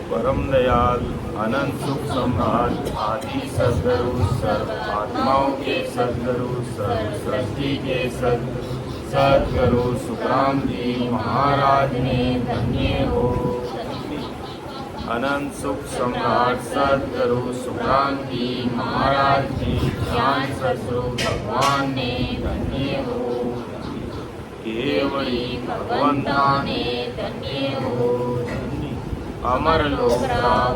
परम दयाल अनंत सुख सम्राट आदि सद्गुरु सर्व आत्माओं के सद्गुरु सर्व सृष्टि के सद्गुरु सुखराम जी महाराज ने धन्य हो। अनंत सुख सम्राट सद्गुरु सुखराम जी महाराज जी ज्ञान सद्गुरु भगवान ने धन्य हो। केवली भगवंता ने धन्य हो। अमर लोक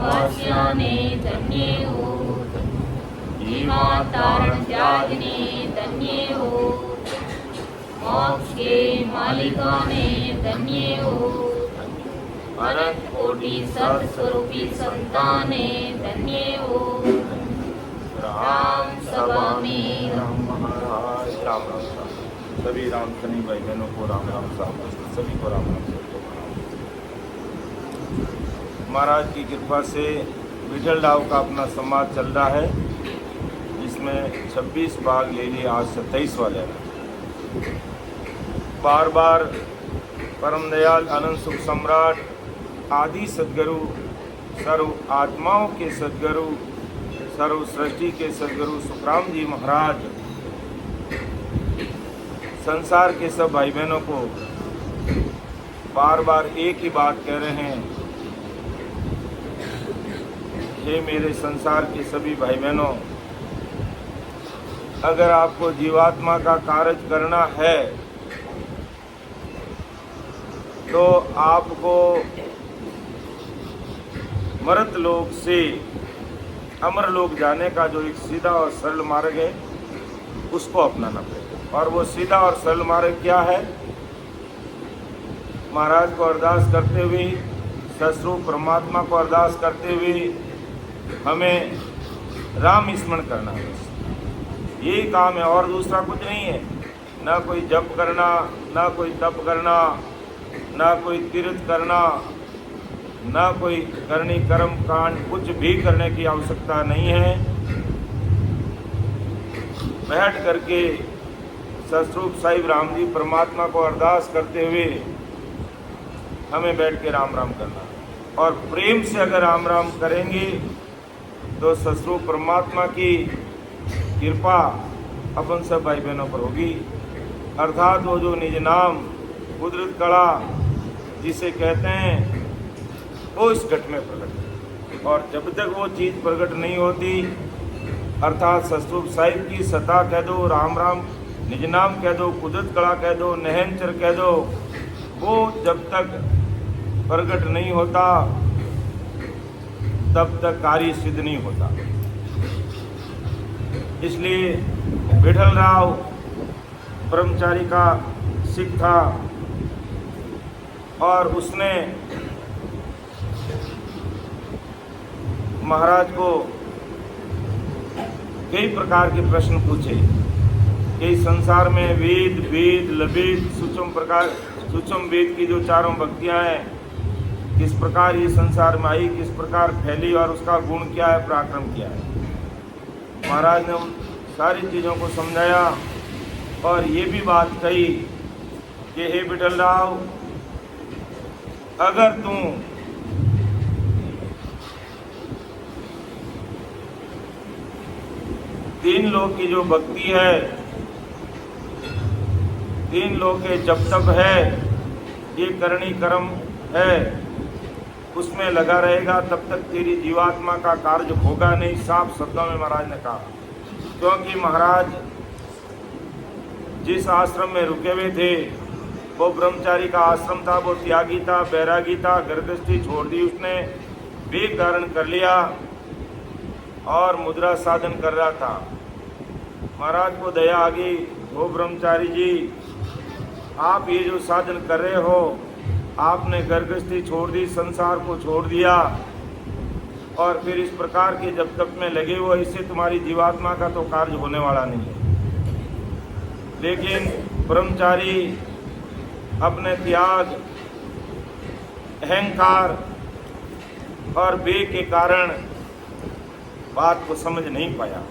वासिया ने धन्य हो। जीवा तारण त्याग ने धन्य हो। मोक्ष के मालिका ने धन्य हो। अनंत कोटि सत्स्वरूपी संताने धन्य हो। राम सभा में राम महाराज राम राम सभी राम शनि भाई बहनों को राम राम साहब सभी को राम राम महाराज की कृपा से विठल राव का अपना संवाद चल रहा है, जिसमें 26 भाग ले लिए, आज 27 वाले हैं। बार बार परम दयाल अनंत सुख सम्राट आदि सद्गुरु सर्व आत्माओं के सद्गुरु सर्व सृष्टि के सद्गुरु सुखराम जी महाराज संसार के सब भाई बहनों को बार बार एक ही बात कह रहे हैं, हे मेरे संसार के सभी भाई बहनों, अगर आपको जीवात्मा का कार्य करना है तो आपको मर्त लोक से अमर लोक जाने का जो एक सीधा और सरल मार्ग है उसको अपनाना पड़ेगा। और वो सीधा और सरल मार्ग क्या है? महाराज को अरदास करते हुए, सस्वरूप परमात्मा को अरदास करते हुए हमें राम स्मरण करना है। यही काम है और दूसरा कुछ नहीं है। ना कोई जप करना, ना कोई तप करना, ना कोई तीर्थ करना, ना कोई करनी कर्म कांड कुछ भी करने की आवश्यकता नहीं है। बैठ करके सस्वरूप साहिब राम जी परमात्मा को अरदास करते हुए हमें बैठ के राम राम करना, और प्रेम से अगर राम राम करेंगे तो सस्वरूप परमात्मा की कृपा अपन सब भाई बहनों पर होगी। अर्थात वो जो निज नाम कुदरत कला जिसे कहते हैं वो इस घट में प्रकट है। और जब तक वो चीज़ प्रकट नहीं होती, अर्थात सस्वरूप साहिब की सत्ता कह दो, राम राम निज नाम कह दो, कुदरत कला कह दो, नहनचर कह दो, वो जब तक प्रकट नहीं होता तब तक कार्य सिद्ध नहीं होता। इसलिए विठल राव ब्रह्मचारी का सिख था और उसने महाराज को कई प्रकार के प्रश्न पूछे कि संसार में वेद वेद लवेद सूक्ष्म वेद की जो चारों भक्तियां हैं किस प्रकार ये संसार में आई, किस प्रकार फैली और उसका गुण क्या है, पराक्रम क्या है। महाराज ने उन सारी चीज़ों को समझाया और ये भी बात कही कि हे विठल राव, अगर तू तीन लोक की जो भक्ति है, तीन लोक के जप तप है, ये करनी कर्म है, उसमें लगा रहेगा तब तक तेरी जीवात्मा का कार्य होगा नहीं। साफ शब्दों में महाराज ने कहा। क्योंकि महाराज जिस आश्रम में रुके हुए थे वो ब्रह्मचारी का आश्रम था, वो त्यागी था, बैरागी था, गर्भस्थी छोड़ दी उसने, वेग धारण कर लिया और मुद्रा साधन कर रहा था। महाराज को दया आ गई, वो ब्रह्मचारी जी आप ये जो साधन कर रहे हो, आपने गर्भस्थी छोड़ दी, संसार को छोड़ दिया और फिर इस प्रकार के जब तप में लगे हो, इससे तुम्हारी जीवात्मा का तो कार्य होने वाला नहीं है। लेकिन ब्रह्मचारी अपने त्याग, अहंकार और वेग के कारण बात को समझ नहीं पाया।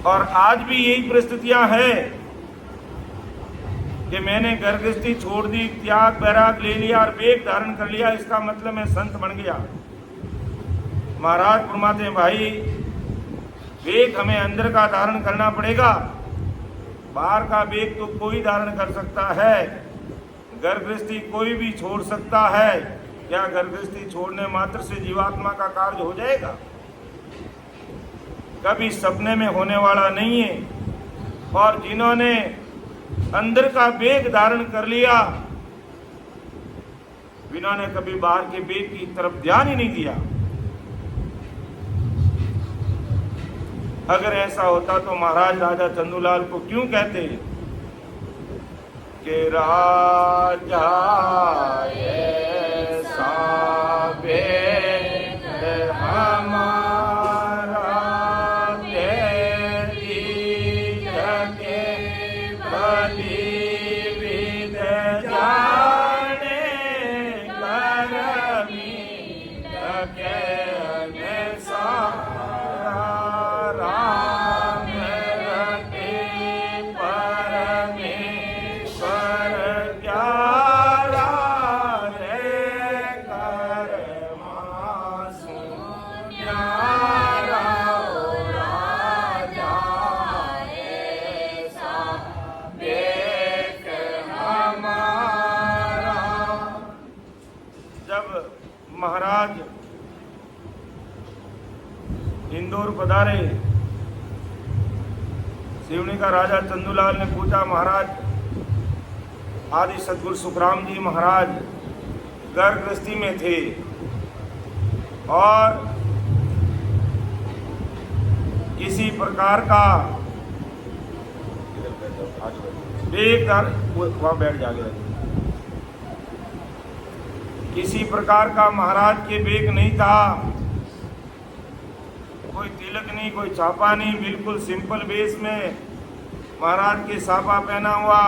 और आज भी यही परिस्थितियां हैं। कि मैंने घर गृहस्थी छोड़ दी, त्याग बैराग ले लिया और वेग धारण कर लिया, इसका मतलब मैं संत बन गया। महाराज फरमाते हैं, भाई वेग हमें अंदर का धारण करना पड़ेगा, बाहर का वेग तो कोई धारण कर सकता है, घर गृहस्थी कोई भी छोड़ सकता है। क्या घर गृहस्थी छोड़ने मात्र से जीवात्मा का कार्य हो जाएगा? कभी सपने में होने वाला नहीं है। और जिन्होंने अंदर का वेग धारण कर लिया, जिन्होंने कभी बाहर के वेग की तरफ ध्यान ही नहीं दिया। अगर ऐसा होता तो महाराज राजा चंदूलाल को क्यों कहते कि राजा ऐसा वेग हमारा तेरी जगे बलि विद जाने करमी लगे महाराज इंदौर पधारे, सिवनी का राजा चंदूलाल ने पूछा, महाराज आदि सदगुरु सुखराम जी महाराज घर गृहस्थी में थे और किसी प्रकार का वहां बैठ जागे, किसी प्रकार का महाराज के बेग नहीं था, कोई तिलक नहीं, कोई छापा नहीं, बिल्कुल सिंपल वेश में महाराज के साफा पहना हुआ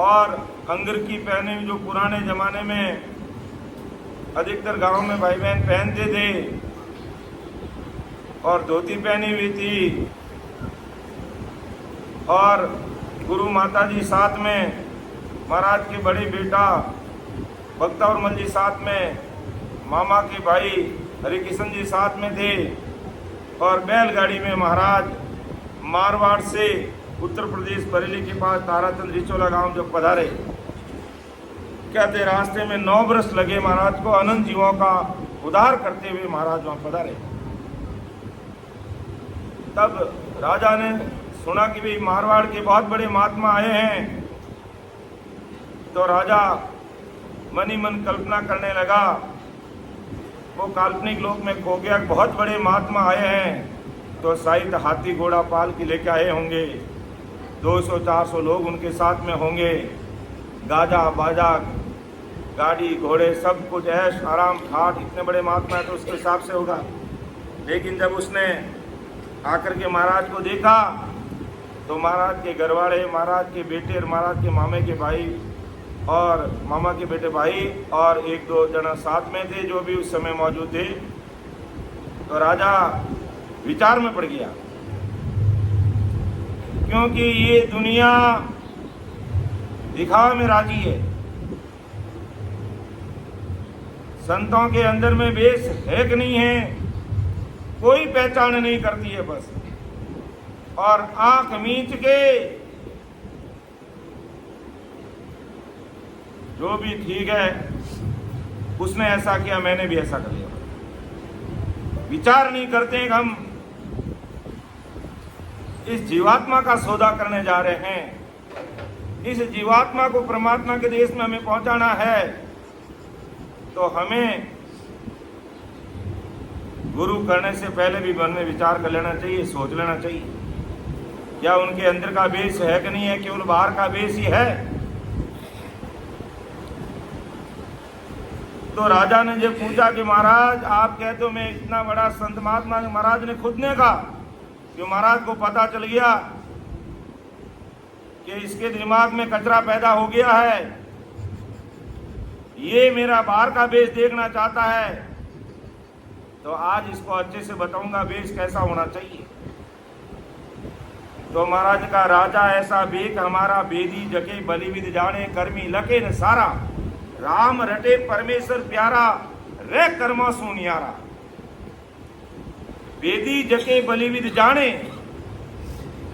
और अंगरखी पहने हुए, जो पुराने जमाने में अधिकतर गांव में भाई बहन पहनते थे, और धोती पहनी हुई थी, और गुरु माता जी साथ में, महाराज के बड़े बेटा भक्तावरमल जी साथ में, मामा के भाई हरिकिशन जी साथ में थे, और बैलगाड़ी में महाराज मारवाड़ से उत्तर प्रदेश बरेली के पास ताराचंद रिचोला गांव जब पधारे, कहते रास्ते में 9 वर्ष लगे महाराज को, अनंत जीवों का उद्धार करते हुए महाराज वहां पधारे। तब राजा ने सुना कि भाई मारवाड़ के बहुत बड़े महात्मा आए हैं, तो राजा मन ही मन कल्पना करने लगा, वो काल्पनिक लोक में खो गया, बहुत बड़े महात्मा आए हैं, तो शायद हाथी घोड़ा पाल के लेके आए होंगे, 200-400 लोग उनके साथ में होंगे, गाजा बाजा गाड़ी घोड़े सब कुछ ऐश आराम ठाट, इतने बड़े महात्मा है तो उसके हिसाब से होगा। लेकिन जब उसने आकर के महाराज को देखा तो महाराज के घरवाले, महाराज के बेटे, महाराज के मामे के भाई और मामा के बेटे भाई और 1-2 जना साथ में थे जो भी उस समय मौजूद थे। तो राजा विचार में पड़ गया, क्योंकि ये दुनिया दिखावा में राजी है, संतों के अंदर में वेश है कि नहीं है कोई पहचान नहीं करती है बस, और आंख मीच के जो भी ठीक है उसने ऐसा किया, मैंने भी ऐसा कर लिया। विचार नहीं करते कि हम इस जीवात्मा का सौदा करने जा रहे हैं, इस जीवात्मा को परमात्मा के देश में हमें पहुंचाना है, तो हमें गुरु करने से पहले भी मन में विचार कर लेना चाहिए, सोच लेना चाहिए क्या उनके अंदर का बेस है कि नहीं है, केवल बाहर का बेस ही है। तो राजा ने जब पूछा कि महाराज आप कहते हो मैं इतना बड़ा संत महात्मा, महाराज ने खुद ने कहा कि महाराज को पता चल गया कि इसके दिमाग में कचरा पैदा हो गया है, ये मेरा बाहर का बेस देखना चाहता है, तो आज इसको अच्छे से बताऊंगा बेस कैसा होना चाहिए। तो महाराज का राजा ऐसा बेक हमारा बेदी जके बलि विद जाने कर्मी लके न सारा राम रटे परमेश्वर प्यारा रे कर्मा सुनियारा। बेदी जके बलि विद जाने,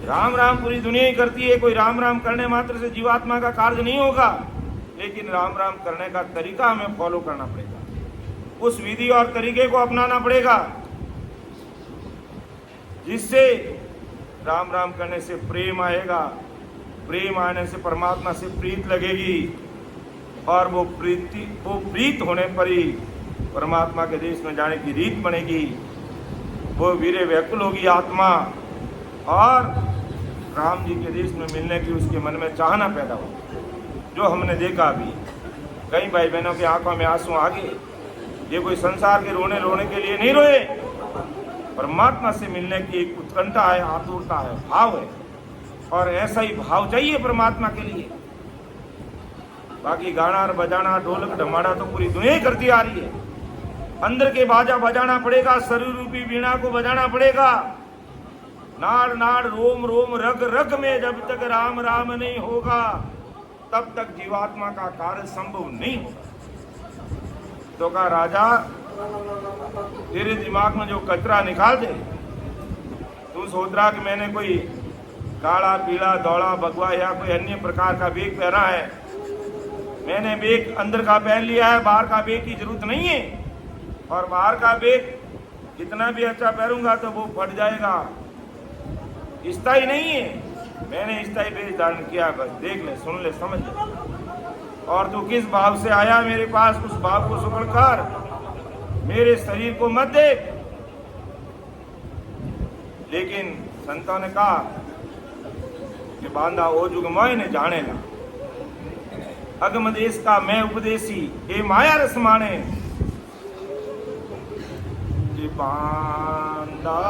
राम राम पूरी दुनिया ही करती है, कोई राम राम करने मात्र से जीवात्मा का कार्य नहीं होगा, लेकिन राम राम करने का तरीका हमें फॉलो करना पड़ेगा, उस विधि और तरीके को अपनाना पड़ेगा जिससे राम राम करने से प्रेम आएगा, प्रेम आने से परमात्मा से प्रीत लगेगी और वो प्रीत होने पर ही परमात्मा के देश में जाने की रीत बनेगी, वो वीरे व्याकुल होगी आत्मा और राम जी के देश में मिलने की उसके मन में चाहना पैदा हो, जो हमने देखा अभी कई भाई बहनों की आंखों में आंसू आ गए। ये कोई संसार के रोने के लिए नहीं रोए, परमात्मा से मिलने की एक उत्कंठा है, आतुरता है, भाव है, और ऐसा ही भाव चाहिए परमात्मा के लिए। बाकी गाना और बजाना ढोलक ढमाड़ा तो पूरी दुनिया ही करती आ रही है, अंदर के बाजा बजाना पड़ेगा, शरीर रूपी वीणा को बजाना पड़ेगा। नाड़ नाड़ रोम रोम रग रग में जब तक राम राम नहीं होगा तब तक जीवात्मा का कार्य संभव नहीं होगा। तो का राजा तेरे दिमाग में जो कचरा निकाल दे, तू सोच रहा कि मैंने कोई काला पीला दौड़ा भगवा या कोई अन्य प्रकार का बेग पहना है, मैंने बेग अंदर का पहन लिया है, बाहर का बेग की जरूरत नहीं है, और बाहर का बेग कितना भी अच्छा पहनूंगा तो वो फट जाएगा, स्थायी नहीं है। मैंने स्थायी बेग धारण किया, बस देख ले, सुन ले, समझ ले। और तू किस भाव से आया मेरे पास, उस भाव को सुपड़ कर, मेरे शरीर को मत देख। लेकिन संतों ने कहा कि बांधा ओ जुग मोय ने जाने ला, अगम देश का मैं उपदेशी, हे माया रस माने, कि बांधा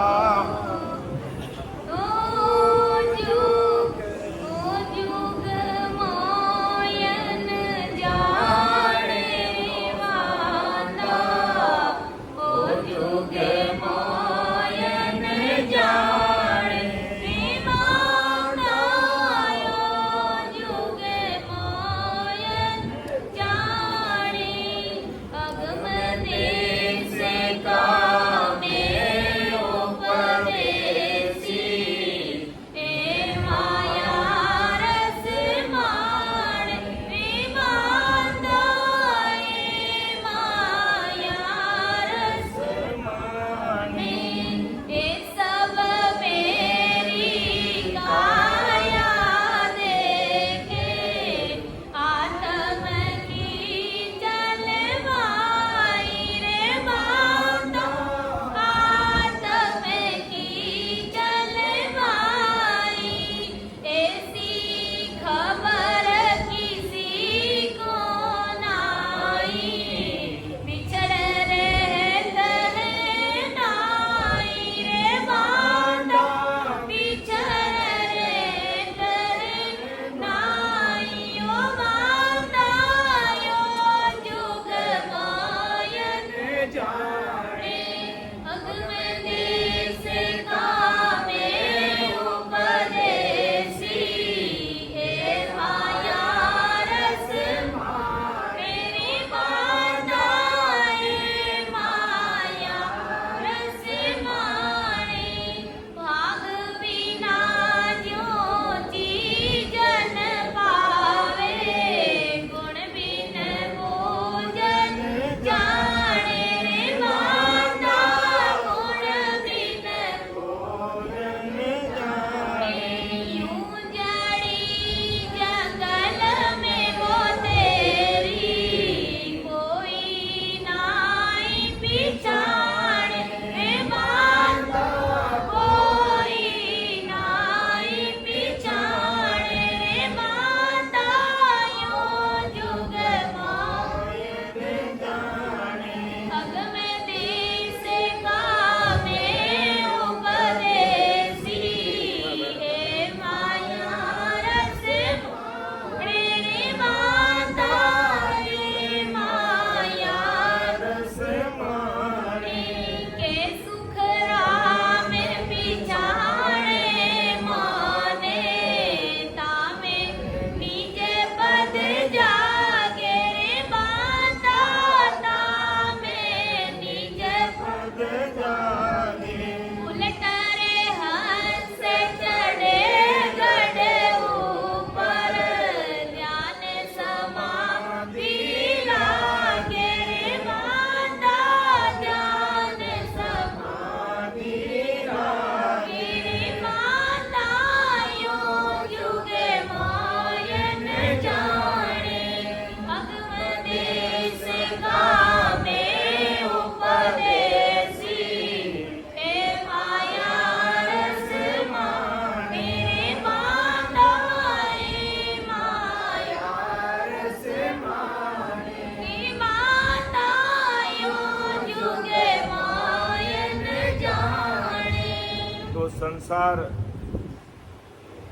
संसार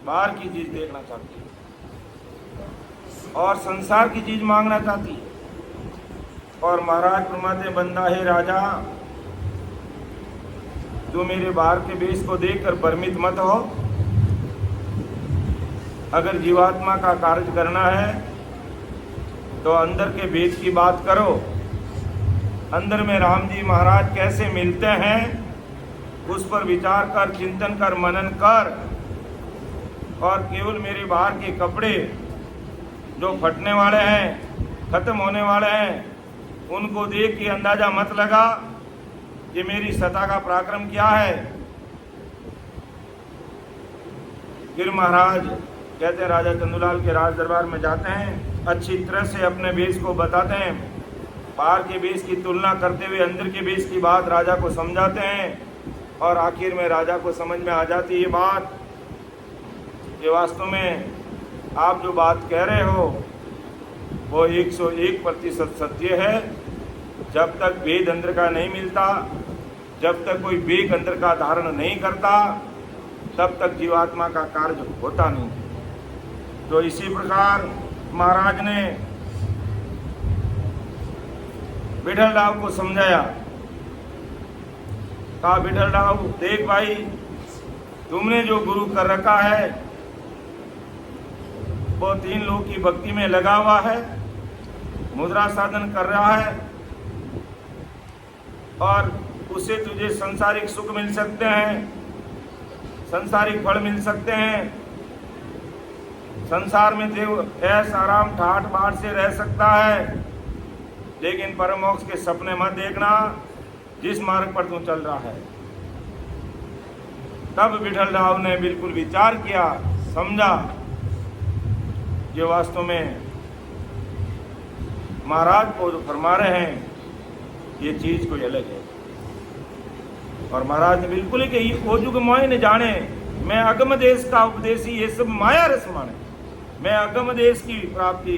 बाहर की चीज देखना चाहती है और संसार की चीज मांगना चाहती है। और महाराज फरमाते, बंदा है राजा, तू मेरे बाहर के वेश को देखकर भ्रमित मत हो। अगर जीवात्मा का कार्य करना है तो अंदर के भेद की बात करो। अंदर में राम जी महाराज कैसे मिलते हैं उस पर विचार कर, चिंतन कर, मनन कर। और केवल मेरे बाहर के कपड़े जो फटने वाले हैं, खत्म होने वाले हैं, उनको देख के अंदाजा मत लगा कि मेरी सत्ता का पराक्रम क्या है। फिर महाराज कहते हैं, राजा चंदूलाल के राज दरबार में जाते हैं, अच्छी तरह से अपने वेश को बताते हैं, बाहर के वेश की तुलना करते हुए अंदर के वेश की बात राजा को समझाते हैं। और आखिर में राजा को समझ में आ जाती है बात कि वास्तव में आप जो बात कह रहे हो वो 101% सत्य है। जब तक वेद अंदर का नहीं मिलता, जब तक कोई वेग अंदर का धारण नहीं करता, तब तक जीवात्मा का कार्य होता नहीं। तो इसी प्रकार महाराज ने विठल राव को समझाया, कहा विठल राव देख भाई, तुमने जो गुरु कर रखा है वो 3 लोग की भक्ति में लगा हुआ है, मुद्रा साधन कर रहा है और उससे तुझे संसारिक सुख मिल सकते हैं, संसारिक फल मिल सकते हैं। संसार में देव ऐश आराम ठाठ बाट से रह सकता है, लेकिन परम मोक्ष के सपने मत देखना जिस मार्ग पर तू चल रहा है। तब विठल राव ने बिल्कुल विचार किया, समझा कि वास्तव में महाराज को जो फरमा रहे हैं ये चीज कोई अलग है। और महाराज ने बिल्कुल ही कि वो जुग मोह न जाने, मैं अगम देश का उपदेशी, ये सब माया रस माने। मैं अगम देश की प्राप्ति,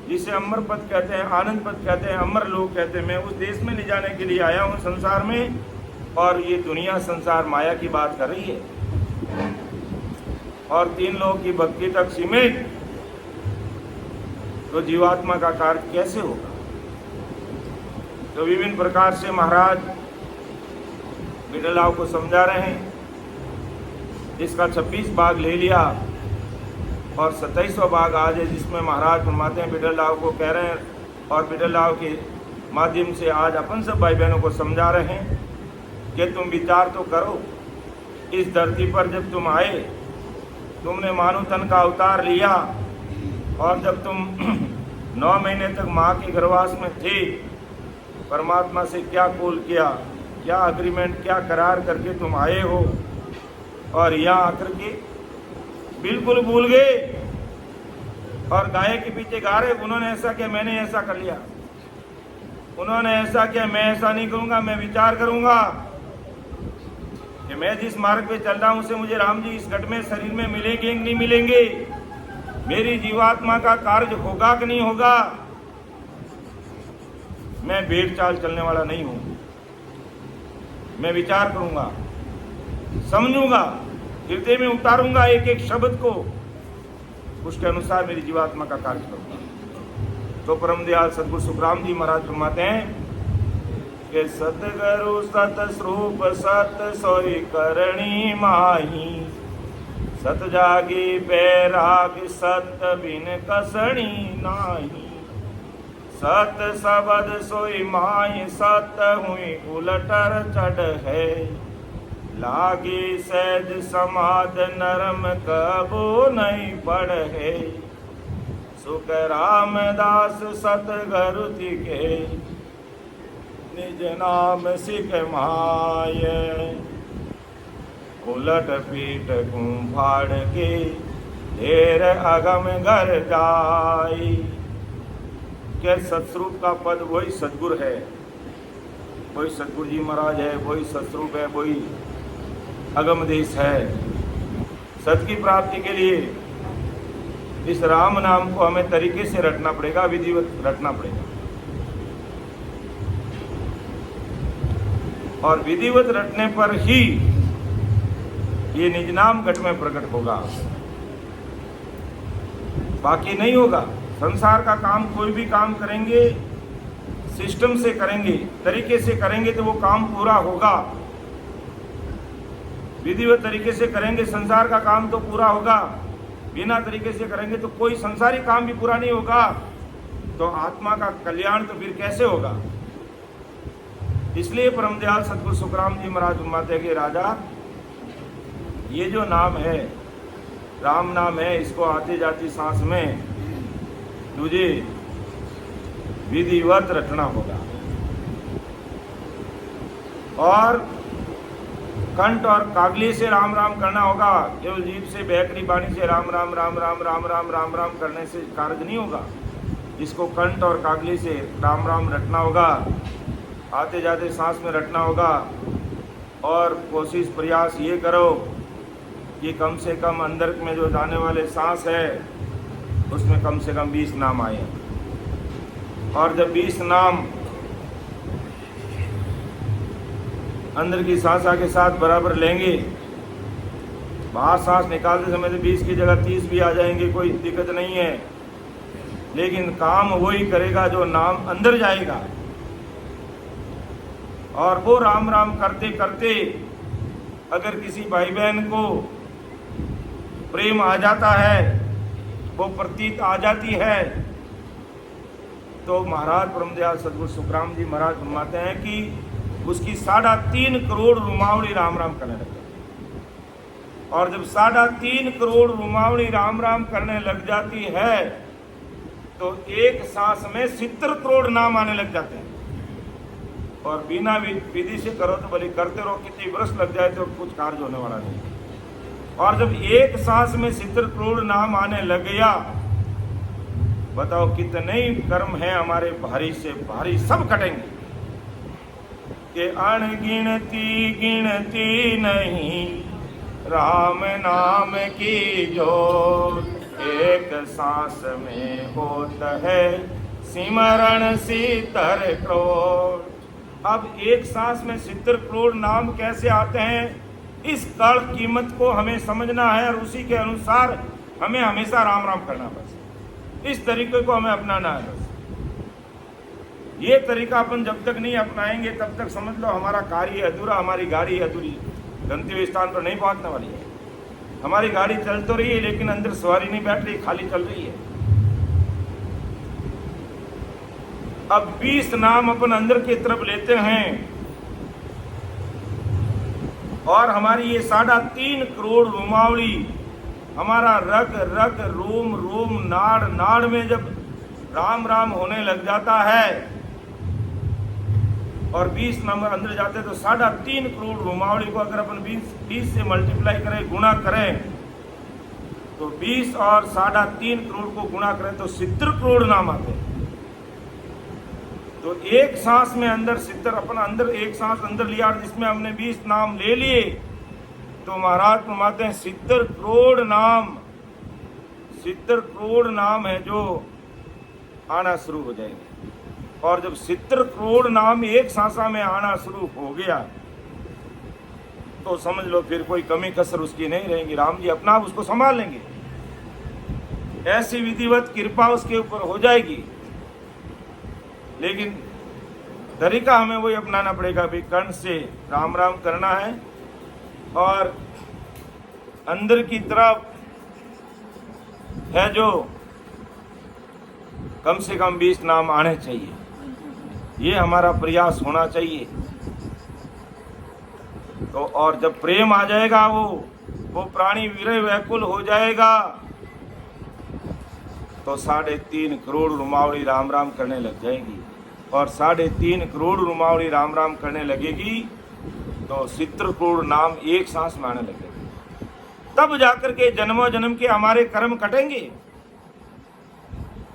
जिसे अमर पद कहते हैं, आनंद पद कहते हैं, अमर लोग कहते हैं, मैं उस देश में ले जाने के लिए आया हूँ संसार में। और ये दुनिया संसार माया की बात कर रही है और 3 लोगों की भक्ति तक सीमित, तो जीवात्मा का कार्य कैसे होगा। तो विभिन्न प्रकार से महाराज विठल राव को समझा रहे हैं। इसका 26 भाग ले लिया और 27वां भाग आज है, जिसमें महाराज फरमाते हैं, विठल राव को कह रहे हैं और विठल राव के माध्यम से आज अपन सब भाई बहनों को समझा रहे हैं कि तुम विचार तो करो, इस धरती पर जब तुम आए, तुमने मानव तन का अवतार लिया और जब तुम 9 महीने तक माँ के गर्भवास में थे, परमात्मा से क्या कॉल किया, क्या अग्रीमेंट, क्या करार करके तुम आए हो। और यहाँ आकर के बिल्कुल भूल गए और गाय के पीछे गा रहे, उन्होंने ऐसा किया, मैंने ऐसा कर लिया, उन्होंने ऐसा किया, मैं ऐसा नहीं करूँगा, मैं विचार करूँगा कि मैं जिस मार्ग पे चल रहा हूँ उसे मुझे राम जी इस घट में शरीर में मिलेंगे कि नहीं मिलेंगे, मेरी जीवात्मा का कार्य होगा कि नहीं होगा। मैं भेड़ चाल चलने वाला नहीं हूँ, मैं विचार करूँगा, समझूंगा, हृदय में उतारूंगा एक एक शब्द को, उसके अनुसार मेरी जीवात्मा का कार्य करूँगा। तो परम दयाल सदगुरु सुखराम जी महाराज फरमाते हैं कि सतगुरु सत स्वरूप सत सोई करणी माही, सत जागी बैराग सत बिन कसणी नाही, सत सबद सोई माई सत हुई उलटर चढ़ है, लागे सहज समाध नरम कबो नहीं पढ़ है, सुख रामदास सतगुरु के निज नाम सिख माय, उलट पीट फाड़ के ढेर अगम घर जाई। क्या सतस्वरूप का पद वही सतगुरु है, वही सतगुरु जी महाराज है, वही सतस्वरूप है, वही अगम देश है। सत की प्राप्ति के लिए इस राम नाम को हमें तरीके से रटना पड़ेगा, विधिवत रटना पड़ेगा। और विधिवत रटने पर ही ये निज नाम घट में प्रकट होगा, बाकी नहीं होगा। संसार का काम, कोई भी काम करेंगे सिस्टम से करेंगे, तरीके से करेंगे तो वो काम पूरा होगा। विधिवत तरीके से करेंगे संसार का काम तो पूरा होगा, बिना तरीके से करेंगे तो कोई संसारी काम भी पूरा नहीं होगा। तो आत्मा का कल्याण तो फिर कैसे होगा। इसलिए परम दयाल सतगुरु सुखराम जी महाराज फरमाते कि राजा, ये जो नाम है, राम नाम है, इसको आती जाती सांस में तुझे विधिवत रटना होगा और कंठ और कागली से राम राम करना होगा। केवल जीभ से बहकरी बाणी से राम राम राम राम राम राम राम राम करने से कार्य नहीं होगा। इसको कंठ और कागली से राम राम रटना होगा, आते जाते सांस में रटना होगा। और कोशिश प्रयास ये करो कि कम से कम अंदर में जो जाने वाले सांस है उसमें कम से कम 20 नाम आए। और जब 20 नाम अंदर की सांस के साथ बराबर लेंगे, बाहर सांस निकालते समय तो 20 की जगह 30 भी आ जाएंगे, कोई दिक्कत नहीं है। लेकिन काम वही करेगा जो नाम अंदर जाएगा। और वो राम राम करते करते अगर किसी भाई बहन को प्रेम आ जाता है, वो प्रतीत आ जाती है, तो महाराज परमदयाल सदगुरु सुखराम जी महाराज फरमाते हैं कि उसकी 3.5 करोड़ रुमावड़ी राम राम करने लग जाती। और जब 3.5 करोड़ रुमावड़ी राम राम करने लग जाती है तो एक सांस में 70 करोड़ नाम आने लग जाते हैं। और बिना विधि से करो तो भले करते रहो, कितनी वर्ष लग जाए तो कुछ कार्य होने वाला नहीं। और जब एक सांस में 70 करोड़ नाम आने लग गया, बताओ कितने ही कर्म हैं हमारे भारी से भारी, सब कटेंगे। कि अणगिनती गिनती नहीं राम नाम की जोत, एक सांस में होता है सिमरण 70 करोड़। अब एक सांस में 70 करोड़ नाम कैसे आते हैं, इस काल कीमत को हमें समझना है और उसी के अनुसार हमें हमेशा राम राम करना बस। इस तरीके को हमें अपनाना है बस। ये तरीका अपन जब तक नहीं अपनाएंगे तब तक समझ लो हमारा कार्य अधूरा, हमारी गाड़ी अधूरी, गंतव्य स्थान पर नहीं पहुंचने वाली है। हमारी गाड़ी चल तो रही है लेकिन अंदर सवारी नहीं बैठ रही, खाली चल रही है। अब 20 नाम अपन अंदर की तरफ लेते हैं और हमारी ये 3.5 करोड़ रुमावली, हमारा रग रग रोम रोम नाड़ नाड़ में जब राम राम होने लग जाता है और 20 नंबर अंदर जाते हैं तो 3.5 करोड़ रुमावली को अगर अपन 20 से मल्टीप्लाई करें, गुणा करें, तो 20 और 3.5 करोड़ को गुणा करें तो 70 करोड़ नाम आते हैं। तो एक सांस में अंदर 70, अपन अंदर एक सांस अंदर लिया जिसमें हमने 20 नाम ले लिए, तो महाराज फरमाते हैं 70 करोड़ नाम, 70 करोड़ नाम है जो आना शुरू हो जाएंगे। और जब 70 करोड़ नाम एक सांसा में आना शुरू हो गया तो समझ लो फिर कोई कमी कसर उसकी नहीं रहेगी। राम जी अपना उसको संभाल लेंगे, ऐसी विधिवत कृपा उसके ऊपर हो जाएगी। लेकिन तरीका हमें वही अपनाना पड़ेगा, भी कंठ से राम राम करना है और अंदर की तरफ है जो कम से कम 20 नाम आने चाहिए। ये हमारा प्रयास होना चाहिए। तो और जब प्रेम आ जाएगा, वो प्राणी विरह व्याकुल हो जाएगा, तो 3.5 करोड़ रुमावड़ी राम राम करने लग जाएगी। और 3.5 करोड़ रुमावड़ी राम राम करने लगेगी तो 70 करोड़ नाम एक सांस में आने लगेगा। तब जाकर के जन्मों जन्म के हमारे कर्म कटेंगे।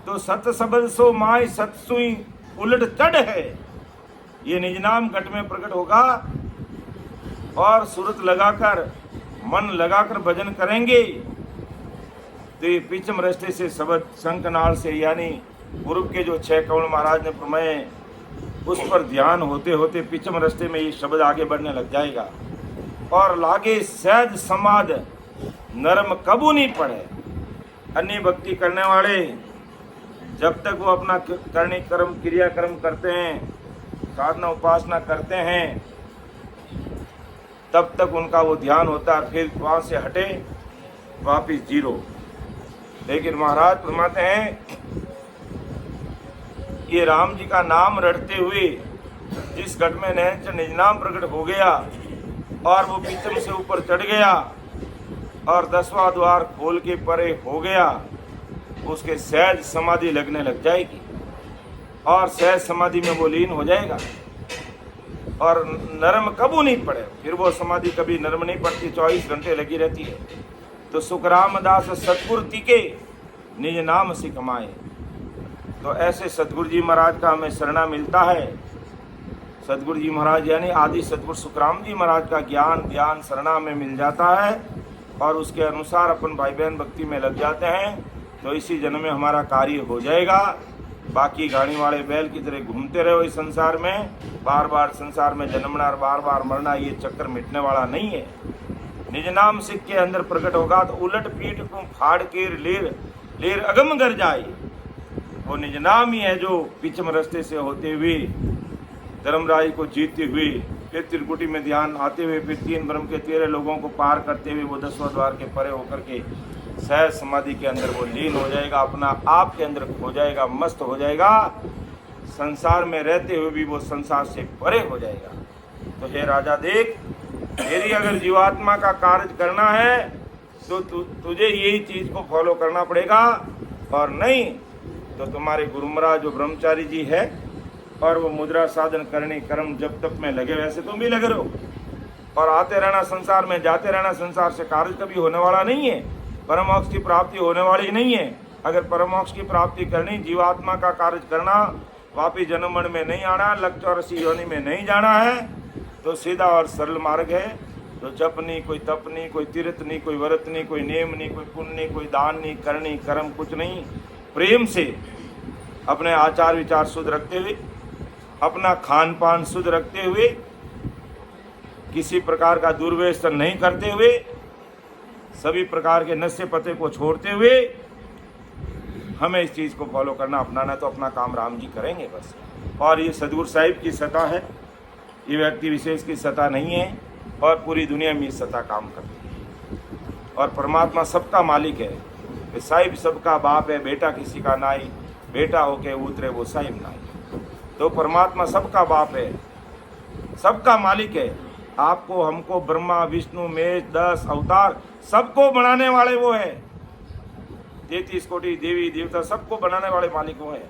तो सत सबद सो माय सतसुई उलट चढ़ है, ये निज नाम घट में प्रकट होगा। और सूरत लगाकर, मन लगाकर भजन करेंगे तो ये पिचम रस्ते से शब्द शंखनाल से, यानी पूर्व के जो 6 कवल महाराज ने प्रमेय, उस पर ध्यान होते होते पिचम रस्ते में ये शब्द आगे बढ़ने लग जाएगा। और लागे सहज समाध, नरम कबू नहीं पड़े। अन्य भक्ति करने वाले जब तक वो अपना करनी कर्म क्रियाक्रम करते हैं, साधना उपासना करते हैं, तब तक उनका वो ध्यान होता है, फिर वहाँ से हटे वापिस जीरो। लेकिन महाराज फरमाते हैं ये राम जी का नाम रटते हुए जिस घट में नैन से निज नाम प्रकट हो गया और वो पीतम से ऊपर चढ़ गया और 10वां द्वार खोल के परे हो गया, उसके सहज समाधि लगने लग जाएगी और सहज समाधि में वो लीन हो जाएगा और नरम कबू नहीं पड़े। फिर वो समाधि कभी नरम नहीं पड़ती, 24 घंटे लगी रहती है। तो सुखराम दास सतगुरु टिके निज नाम से कमाए। तो ऐसे सतगुरु जी महाराज का हमें शरणा मिलता है। सतगुरु जी महाराज यानी आदि सतगुरु सुखराम जी महाराज का ज्ञान ध्यान शरणा में मिल जाता है और उसके अनुसार अपन भाई बहन भक्ति में लग जाते हैं, तो इसी जन्म में हमारा कार्य हो जाएगा। बाकी गाड़ी वाले बैल की तरह घूमते रहो इस संसार में, बार बार संसार में जन्मना और बार बार मरना, ये चक्कर मिटने वाला नहीं है। निज नाम सिख के अंदर प्रकट होगा तो उलट पीठ को फाड़ के लेर अगम कर जाए। वो निज नाम ही है जो पिछम रास्ते से होते हुए धर्मराज को जीतते हुए, फिर त्रिकुटी में ध्यान आते हुए, फिर 3 ब्रह्म के 13 लोगों को पार करते हुए वो 10वां द्वार के परे होकर के सहज समाधि के अंदर वो लीन हो जाएगा, अपना आप के अंदर खो जाएगा, मस्त हो जाएगा। संसार में रहते हुए भी वो संसार से परे हो जाएगा। तो हे राजा देख, तेरी अगर जीवात्मा का कार्य करना है तो तुझे यही चीज को फॉलो करना पड़ेगा, और नहीं तो तुम्हारे गुरु महाराज जो ब्रह्मचारी जी है और वो मुद्रा साधन करने कर्म जब तक में लगे, वैसे तुम भी लगे रहो और आते रहना संसार में, जाते रहना संसार से। कार्य कभी होने वाला नहीं है, परमोक्ष की प्राप्ति होने वाली नहीं है। अगर परमोक्ष की प्राप्ति करनी, जीवात्मा का कार्य करना, वापिस जन्म मरण में नहीं आना, लक 84 योनि में नहीं जाना है, तो सीधा और सरल मार्ग है। तो जप नहीं, कोई तप नहीं, कोई तीर्थ नहीं, कोई व्रत नहीं, कोई नेम नहीं, कोई पुण्य नहीं, कोई दान नहीं, करनी कर्म कुछ नहीं। प्रेम से अपने आचार विचार शुद्ध रखते हुए, अपना खान पान शुद्ध रखते हुए, किसी प्रकार का दुर्व्यसन नहीं करते हुए, सभी प्रकार के नशे पते को छोड़ते हुए हमें इस चीज़ को फॉलो करना, अपनाना। तो अपना काम राम जी करेंगे बस। और ये सदगुरु साहिब की सत्ता है, ये व्यक्ति विशेष की सत्ता नहीं है, और पूरी दुनिया में ये सत्ता काम करती है। और परमात्मा सबका मालिक है, साहिब सबका बाप है, बेटा किसी का नाई, बेटा होके उतरे वो साहिब नाई। तो परमात्मा सबका बाप है, सबका मालिक है। आपको हमको ब्रह्मा विष्णु महेश 10 अवतार सबको बनाने वाले वो है। 33 कोटि देवी देवता सबको बनाने वाले मालिक वो है।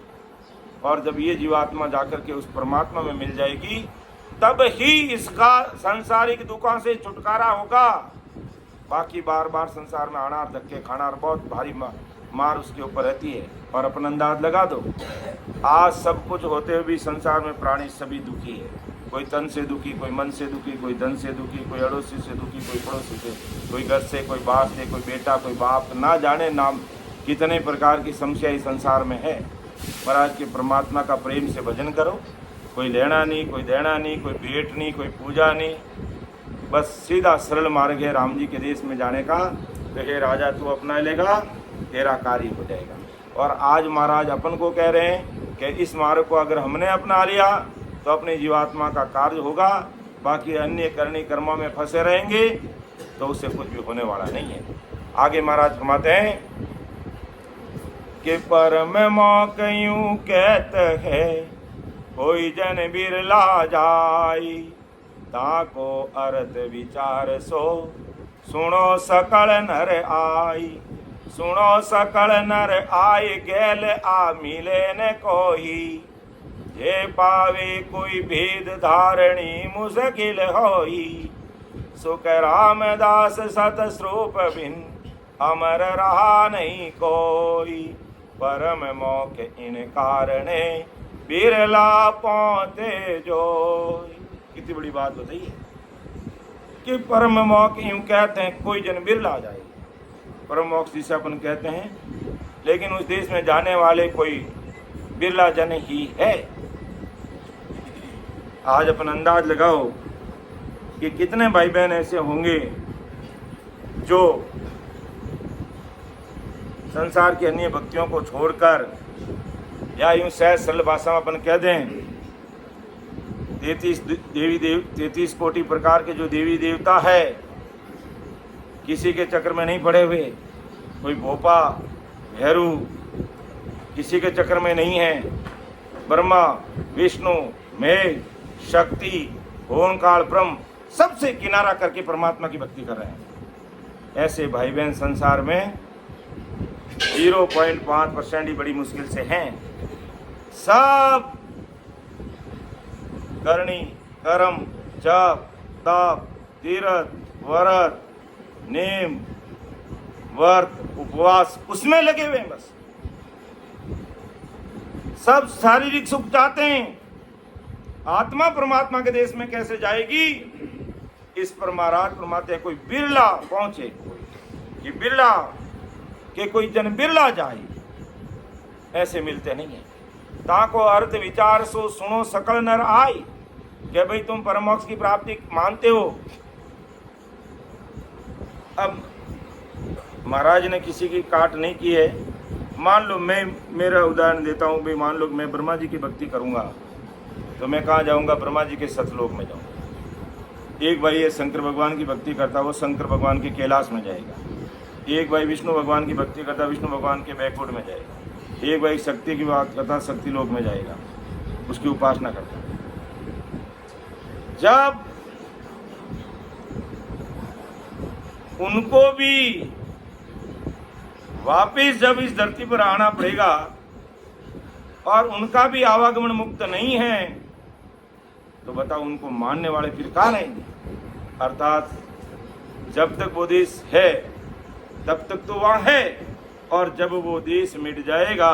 और जब ये जीवात्मा जाकर के उस परमात्मा में मिल जाएगी, तब ही इसका सांसारिक दुखों से छुटकारा होगा। बाकी बार बार संसार में आना, धक्के खाना और बहुत भारी मार उसके ऊपर रहती है। और अपन अंदाज लगा दो, आज सब कुछ होते हुए भी संसार में प्राणी सभी दुखी है। कोई तन से दुखी, कोई मन से दुखी, कोई धन से दुखी, कोई अड़ोसी से दुखी, कोई पड़ोसी से, कोई घर से, कोई बाहर से, कोई बेटा, कोई बाप, ना जाने नाम कितने प्रकार की समस्या इस संसार में है। महाराज के परमात्मा का प्रेम से भजन करो। कोई लेना नहीं, कोई देना नहीं, कोई भेंट नहीं, कोई पूजा नहीं, बस सीधा सरल मार्ग है राम जी के देश में जाने का। तो हे राजा तू अपना लेगा, तेरा कार्य हो जाएगा। और आज महाराज अपन को कह रहे हैं कि इस मार्ग को अगर हमने अपना लिया तो अपनी जीवात्मा का कार्य होगा। बाकी अन्य करनी कर्मों में फंसे रहेंगे तो उससे कुछ भी होने वाला नहीं है। आगे महाराज फरमाते हैं कि परम मौक यूं कहत है, कोई जन बिरला जाई, ताको अर्थ विचार सो, सुनो सकल नर आई। सुनो सकल नर आय, गैल आ मिले न कोई, जे पावे कोई भेद धारणी मुश्किल होई। सुख रामदास सत स्वरूप बिन, अमर रहा नहीं कोई, परम मौक इन कारणे, बिरला पहुँचे जोई। कितनी बड़ी बात बताई है कि परम मौक यूं कहते हैं, कोई जन बिरला जाए। परम मोक्ष जिसे अपन कहते हैं, लेकिन उस देश में जाने वाले कोई बिरला जन ही है। आज अपन अंदाज लगाओ कि कितने भाई बहन ऐसे होंगे जो संसार की अन्य भक्तियों को छोड़कर, या यूं सहज सरल भाषा में अपन कह दें, 33 कोटि प्रकार के जो देवी देवता है, किसी के चक्कर में नहीं पड़े हुए। कोई भोपा भैरू किसी के चक्कर में नहीं है। ब्रह्मा विष्णु महेश शक्ति ओंकार ब्रह्म सबसे किनारा करके परमात्मा की भक्ति कर रहे हैं। ऐसे भाई बहन संसार में 0.5% ही बड़ी मुश्किल से हैं। सब करनी कर्म जप तप तीर्थ व्रत नेम व्रत उपवास उसमें लगे हुए हैं। बस सब शारीरिक सुख चाहते हैं। आत्मा परमात्मा के देश में कैसे जाएगी, इस पर महाराज फरमाते हैं कोई बिरला पहुंचे, कि बिरला के कोई जन बिरला जाए, ऐसे मिलते नहीं है। ताको अर्थ विचार सो सुनो सकल नर आए, कि भाई तुम परमोक्ष की प्राप्ति मानते हो। अब महाराज ने किसी की काट नहीं की है। मान लो मैं मेरा उदाहरण देता हूँ भाई, मान लो मैं ब्रह्मा जी की भक्ति करूँगा तो मैं कहाँ जाऊँगा? ब्रह्मा जी के सतलोक में जाऊँगा। एक भाई ये शंकर भगवान की भक्ति करता, वो शंकर भगवान के कैलाश में जाएगा। एक भाई विष्णु भगवान की भक्ति करता, विष्णु भगवान के बैकुंठ में जाएगा। एक भाई शक्ति की बात करता, शक्ति लोक में जाएगा, उसकी उपासना करता। जब उनको भी वापिस जब इस धरती पर आना पड़ेगा और उनका भी आवागमन मुक्त नहीं है, तो बताओ उनको मानने वाले फिर कहाँ रहेंगे? अर्थात जब तक वो देश है तब तक तो वहाँ है, और जब वो देश मिट जाएगा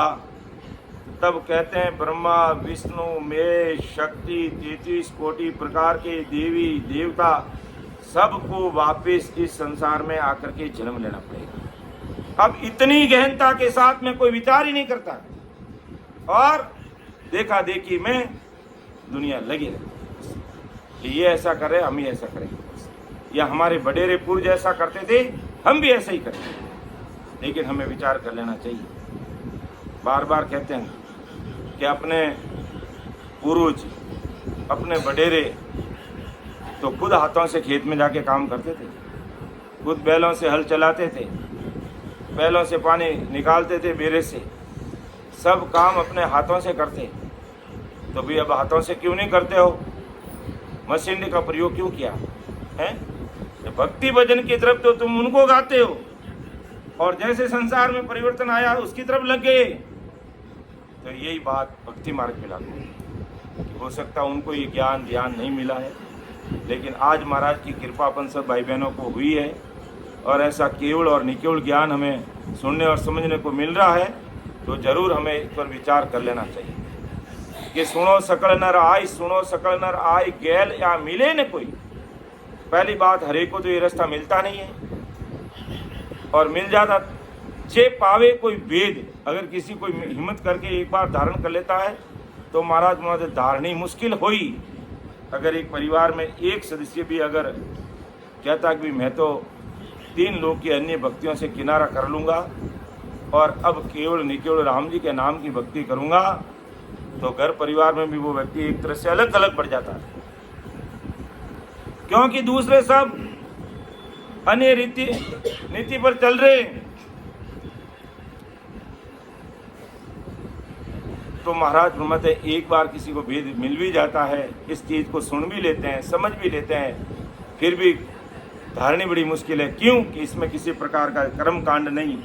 तब कहते हैं ब्रह्मा विष्णु महेश शक्ति 33 कोटि प्रकार के देवी देवता सबको वापिस इस संसार में आकर के जन्म लेना पड़ेगा। अब इतनी गहनता के साथ में कोई विचार ही नहीं करता, और देखा देखी में दुनिया लगी रहती कि ये ऐसा करे हम ही ऐसा करेंगे, या हमारे बडेरे पूर्व ऐसा करते थे हम भी ऐसा ही करेंगे। लेकिन हमें विचार कर लेना चाहिए। बार बार कहते हैं कि अपने पूर्वज अपने बडेरे तो खुद हाथों से खेत में जाके काम करते थे, खुद बैलों से हल चलाते थे, बैलों से पानी निकालते थे, बेरे से सब काम अपने हाथों से करते। तो भी अब हाथों से क्यों नहीं करते हो? मशीनरी का प्रयोग क्यों किया है? भक्ति भजन की तरफ तो तुम उनको गाते हो, और जैसे संसार में परिवर्तन आया उसकी तरफ लग गए। तो यही बात भक्ति मार्ग पे लागू। हो सकता है उनको ये ज्ञान ध्यान नहीं मिला है, लेकिन आज महाराज की कृपा अपन सब भाई बहनों को हुई है, और ऐसा केवल और निकेवल ज्ञान हमें सुनने और समझने को मिल रहा है। तो जरूर हमें इस पर विचार कर लेना चाहिए कि सुनो सकल नर आय, सुनो सकल नर आय, गैल या मिले न कोई। पहली बात, हरे को तो ये रास्ता मिलता नहीं है, और मिल जाता जे पावे कोई वेद। अगर किसी कोई हिम्मत करके एक बार धारण कर लेता है तो महाराज मुझे धारणी मुश्किल हुई। अगर एक परिवार में एक सदस्य भी अगर कहता कि मैं तो 3 लोग की अन्य भक्तियों से किनारा कर लूँगा और अब केवल निकेवल राम जी के नाम की भक्ति करूँगा, तो घर परिवार में भी वो व्यक्ति एक तरह से अलग अलग बढ़ जाता है। क्योंकि दूसरे सब अन्य नीति पर चल रहे। तो महाराज फरमाते एक बार किसी को भेद मिल भी जाता है, इस चीज़ को सुन भी लेते हैं, समझ भी लेते हैं, फिर भी धारणी बड़ी मुश्किल है। क्यों? कि इसमें किसी प्रकार का कर्म कांड नहीं,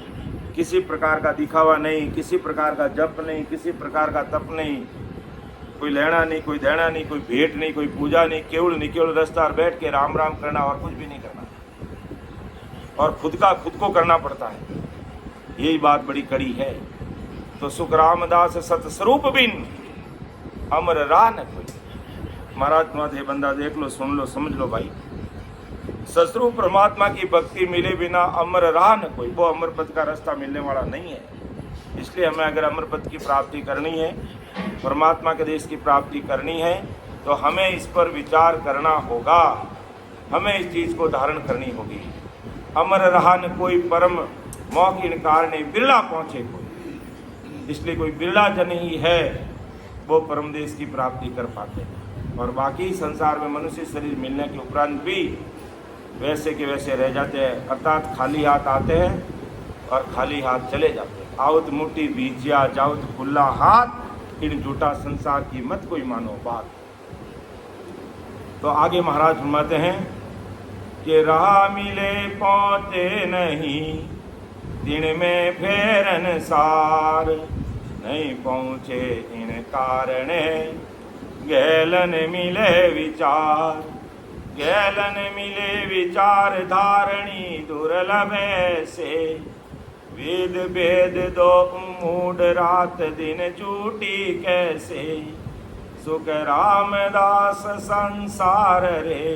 किसी प्रकार का दिखावा नहीं, किसी प्रकार का जप नहीं, किसी प्रकार का तप नहीं, कोई लेना नहीं, कोई देना नहीं, कोई भेंट नहीं, कोई पूजा नहीं, केवल निकेवल रस्तार बैठ के राम राम करना और कुछ भी नहीं करना, और खुद को करना पड़ता है। यही बात बड़ी कड़ी है। तो सुख रामदास सतस्वरूप बिन अमर राह न कोई। महाराज माथे बंदा देख लो, सुन लो, समझ लो भाई, सतस्वरूप परमात्मा की भक्ति मिले बिना अमर राह न कोई। वो अमर पद का रास्ता मिलने वाला नहीं है। इसलिए हमें अगर अमर पद की प्राप्ति करनी है, परमात्मा के देश की प्राप्ति करनी है, तो हमें इस पर विचार करना होगा हमें इस चीज़ को धारण करनी होगी। अमर रहा न कोई परम मौके इनकार ने बिरला पहुँचे कोई, इसलिए कोई बिरला जन ही है वो परम देश की प्राप्ति कर पाते हैं। और बाकी संसार में मनुष्य शरीर मिलने के उपरांत भी वैसे के वैसे रह जाते हैं, अर्थात खाली हाथ आते हैं और खाली हाथ चले जाते हैं। आओत मुट्ठी बीजिया जाउत खुला हाथ, इन झूठा संसार की मत कोई मानो बात। तो आगे महाराज फरमाते हैं कि राह मिले पहुँचे नहीं, दिन में फेरन सार, नहीं पहुँचे इन कारणे, गैलन मिले विचार, गैलन मिले विचार धारणी दुर्लभ से, वेद वेद दो मूड रात दिन झूठी कैसे, सुख रामदास संसार रे,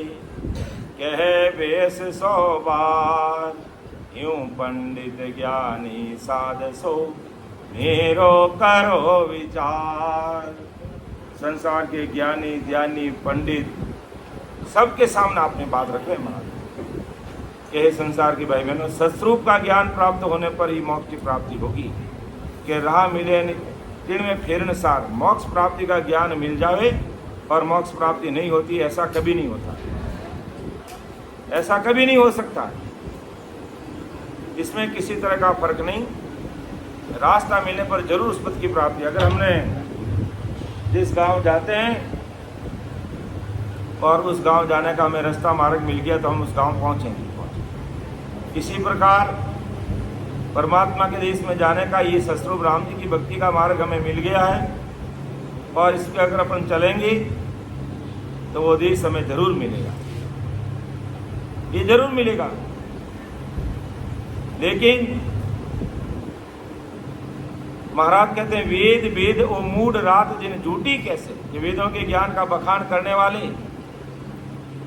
कह बेस सौ बार, यूं पंडित ज्ञानी साधसो मेरो करो विचार। संसार के ज्ञानी ध्यानी पंडित सबके सामने आपने बात रखे महाराज कि संसार की भाई बहनों, सतरूप का ज्ञान प्राप्त होने पर ही मोक्ष की प्राप्ति होगी। कि राह मिले दिन में फेरन सार, मोक्ष प्राप्ति का ज्ञान मिल जावे और मोक्ष प्राप्ति नहीं होती, ऐसा कभी नहीं होता, ऐसा कभी नहीं हो सकता। इसमें किसी तरह का फर्क नहीं। रास्ता मिलने पर जरूर उस पद की प्राप्ति। अगर हमने जिस गांव जाते हैं और उस गांव जाने का हमें रास्ता मार्ग मिल गया तो हम उस गांव पहुंचेंगे। इसी प्रकार परमात्मा के देश में जाने का ये सतरूप राम जी की भक्ति का मार्ग हमें मिल गया है और इस पर अगर अपन चलेंगे तो वो देश हमें जरूर मिलेगा, ये जरूर मिलेगा। लेकिन महाराज कहते हैं वेद वेद ओ मूड रात दिन झूठी कैसे। ये वेदों के ज्ञान का बखान करने वाले,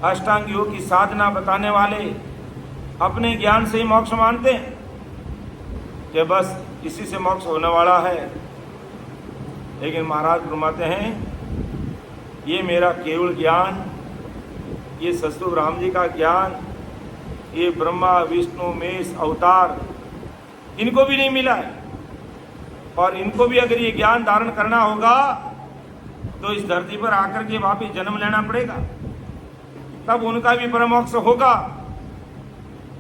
अष्टांग योग की साधना बताने वाले अपने ज्ञान से ही मोक्ष मानते हैं कि बस इसी से मोक्ष होने वाला है। लेकिन महाराज फरमाते हैं ये मेरा केवल ज्ञान, ये सतरूप राम जी का ज्ञान, ये ब्रह्मा विष्णु महेश अवतार इनको भी नहीं मिला है। और इनको भी अगर ये ज्ञान धारण करना होगा तो इस धरती पर आकर के वापिस जन्म लेना पड़ेगा, तब उनका भी परमोक्ष होगा,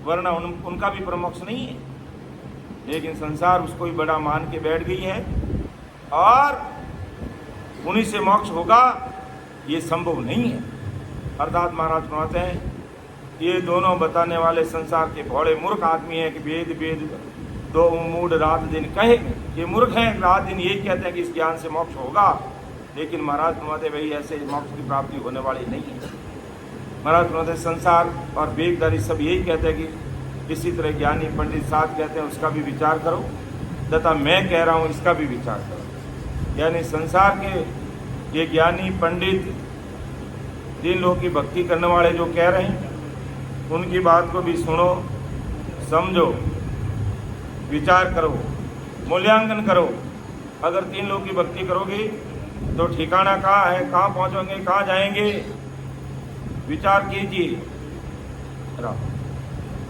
वरना उनका भी परमोक्ष नहीं है। लेकिन संसार उसको ही बड़ा मान के बैठ गई है और उन्हीं से मोक्ष होगा, ये संभव नहीं है। अर्थात महाराज फरमाते हैं ये दोनों बताने वाले संसार के भोले मूर्ख आदमी हैं कि वेद वेद दो मूड रात दिन कहे। ये मूर्ख हैं, रात दिन यही कहते हैं कि इस ज्ञान से मोक्ष होगा, लेकिन महाराज फरमाते भाई ऐसे मोक्ष की प्राप्ति होने वाली नहीं है। महाराज फरमाते संसार और वेदधारी सब यही कहते हैं कि इसी तरह ज्ञानी पंडित साथ कहते हैं उसका भी विचार करो, तथा मैं कह रहा हूँ इसका भी विचार करो। यानी संसार के ये ज्ञानी पंडित जिन लोगों की भक्ति करने वाले जो कह रहे हैं उनकी बात को भी सुनो, समझो, विचार करो, मूल्यांकन करो। अगर 3 लोग की भक्ति करोगे तो ठिकाना कहाँ है, कहाँ पहुँचोगे, कहाँ जाएंगे, विचार कीजिए।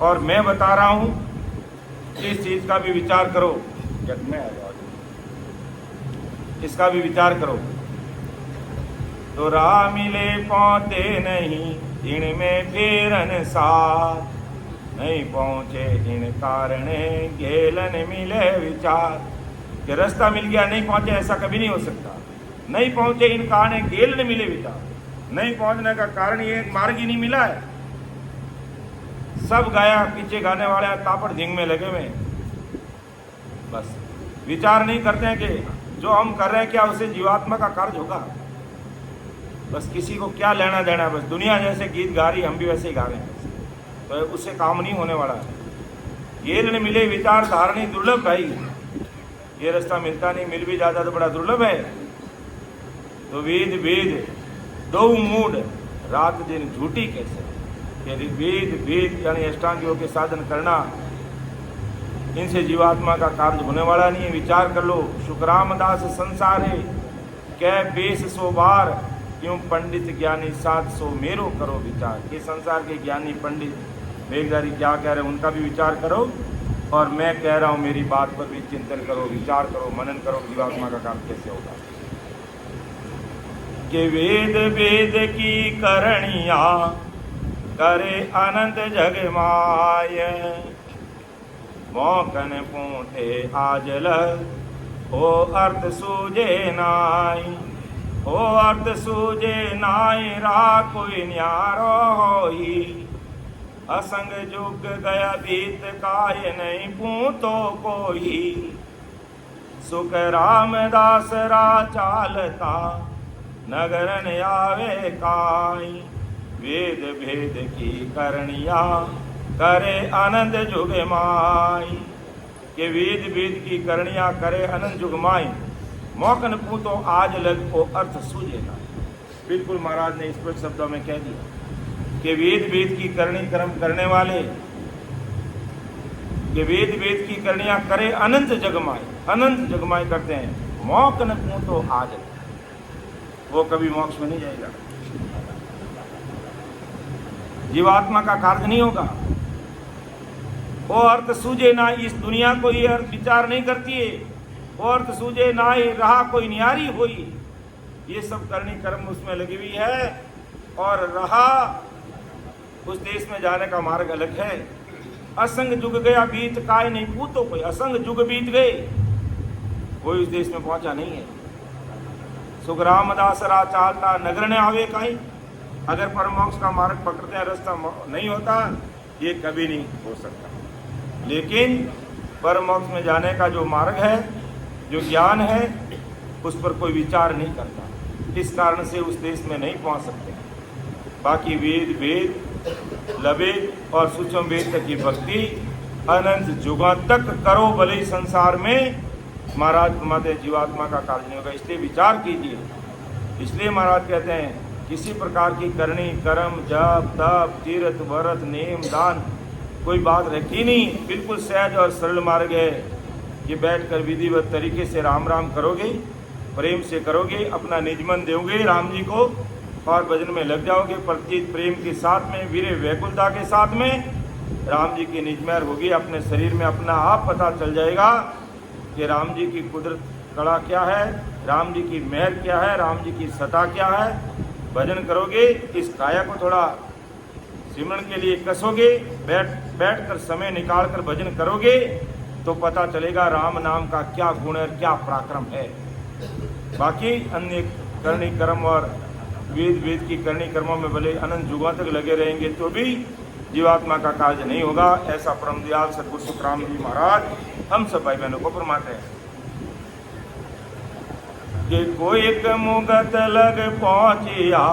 और मैं बता रहा हूँ इस चीज़ का भी विचार करो, इसका भी विचार करो। तो राह मिले पहुँचे नहीं, इनमें फेरन साथ, नहीं पहुँचे इन कारणे, गेलन मिले विचार। कि रास्ता मिल गया नहीं पहुँचे ऐसा कभी नहीं हो सकता। नहीं पहुँचे इन कारणे, गेलन मिले विचार। नहीं पहुँचने का कारण ये मार्ग ही नहीं मिला है। सब गाया पीछे गाने वाले तापड़ झिंग में लगे हुए, बस विचार नहीं करते हैं कि जो हम कर रहे हैं क्या उसे जीवात्मा का कार्य होगा। बस किसी को क्या लेना देना है, बस दुनिया जैसे गीत गा रही हम भी वैसे ही गा रहे हैं, तो उससे काम नहीं होने वाला है। ये न मिले विचार धारणी दुर्लभ भाई, ये रास्ता मिलता नहीं, मिल भी जाता तो बड़ा दुर्लभ है। तो वेद वेद दो मूड रात दिन झूठी कैसे। वेद वेद यानी अष्टांग योग के साधन करना, इनसे जीवात्मा का कार्य होने वाला नहीं है। विचार कर लो, शुक्रामदास संसार है कै बेस 100 बार, क्यों पंडित ज्ञानी 700 मेरो करो विचार। ये संसार के ज्ञानी पंडित वेगधारी क्या कह रहे हैं उनका भी विचार करो, और मैं कह रहा हूँ मेरी बात पर भी चिंतन करो, विचार करो, मनन करो, जीवात्मा का काम कैसे होगा। कि वेद वेद की करणिया करे अनंत जग माय, मौकन पूठे आजल हो अर्थ सूझे नाई, हो अर्थ सूझे नाई रा कोई न्यारो होई, असंग जुग गया बीत काय नहीं पूतो कोई, सुख रामदास रा चालता नगरन आवे काई, वेद भेद की करनिया करे अनंत जुग माई। के वेद वेद की करनिया करे अनंत जुग माई, मौकन पूतो आज लग को अर्थ सूझेगा। बिल्कुल महाराज ने स्पष्ट शब्दों में कह दिया कि वेद वेद की करनी कर्म करने वाले, कि वेद वेद की करनिया करे अनंत जगमाई, अनंत जगमाई करते हैं, मौकन पूतो आज लग, वो कभी मोक्ष में नहीं जाएगा, जीवात्मा का कार्य नहीं होगा। वो अर्थ सूझे ना, इस दुनिया को ये अर्थ विचार नहीं करती है, वो अर्थ सूझे ना ही रहा कोई न्यारी हुई, ये सब करनी कर्म उसमें लगी हुई है, और रहा उस देश में जाने का मार्ग अलग है। असंग जुग गया बीत काय नहीं पूतो कोई, असंग जुग बीत गए कोई उस देश में पहुंचा नहीं है। सुख रामदास रा चालता नगर ने आवे काई, अगर परमोक्ष का मार्ग पकड़ते हैं रास्ता नहीं होता, ये कभी नहीं हो सकता। लेकिन परमोक्ष में जाने का जो मार्ग है, जो ज्ञान है, उस पर कोई विचार नहीं करता, इस कारण से उस देश में नहीं पहुंच सकते। बाकी वेद वेद लवे और सूक्ष्म वेद तक की भक्ति अनंत जुगों तक करो, भले ही संसार में महाराज माते जीवात्मा का कार्य नहीं होगा। इसलिए विचार कीजिए। इसलिए महाराज कहते हैं किसी प्रकार की करनी कर्म जप तप तीर्थ व्रत नेम दान कोई बात रखी नहीं, बिल्कुल सहज और सरल मार्ग है। ये बैठकर विधिवत तरीके से राम राम करोगे, प्रेम से करोगे, अपना निजमन दोगे राम जी को, और भजन में लग जाओगे प्रतीत प्रेम के साथ में, वीर वैकुलता के साथ में, राम जी की निजमैर होगी। अपने शरीर में अपना आप पता चल जाएगा कि राम जी की कुदरत कड़ा क्या है, राम जी की मेहर क्या है, राम जी की सता क्या है। भजन करोगे, इस काया को थोड़ा सिमरन के लिए कसोगे, बैठ कर समय निकाल कर भजन करोगे, तो पता चलेगा राम नाम का क्या गुण है, क्या पराक्रम है। बाकी अन्य करनी कर्म और वेद वेद की करनी कर्मों में भले अनंत युगों तक लगे रहेंगे तो भी जीवात्मा का कार्य नहीं होगा। ऐसा परम दयाल सद्गुरु सुखराम जी महाराज हम सब भाई बहनों को फरमाते हैं कि कोई मुगत लग पहुँचिया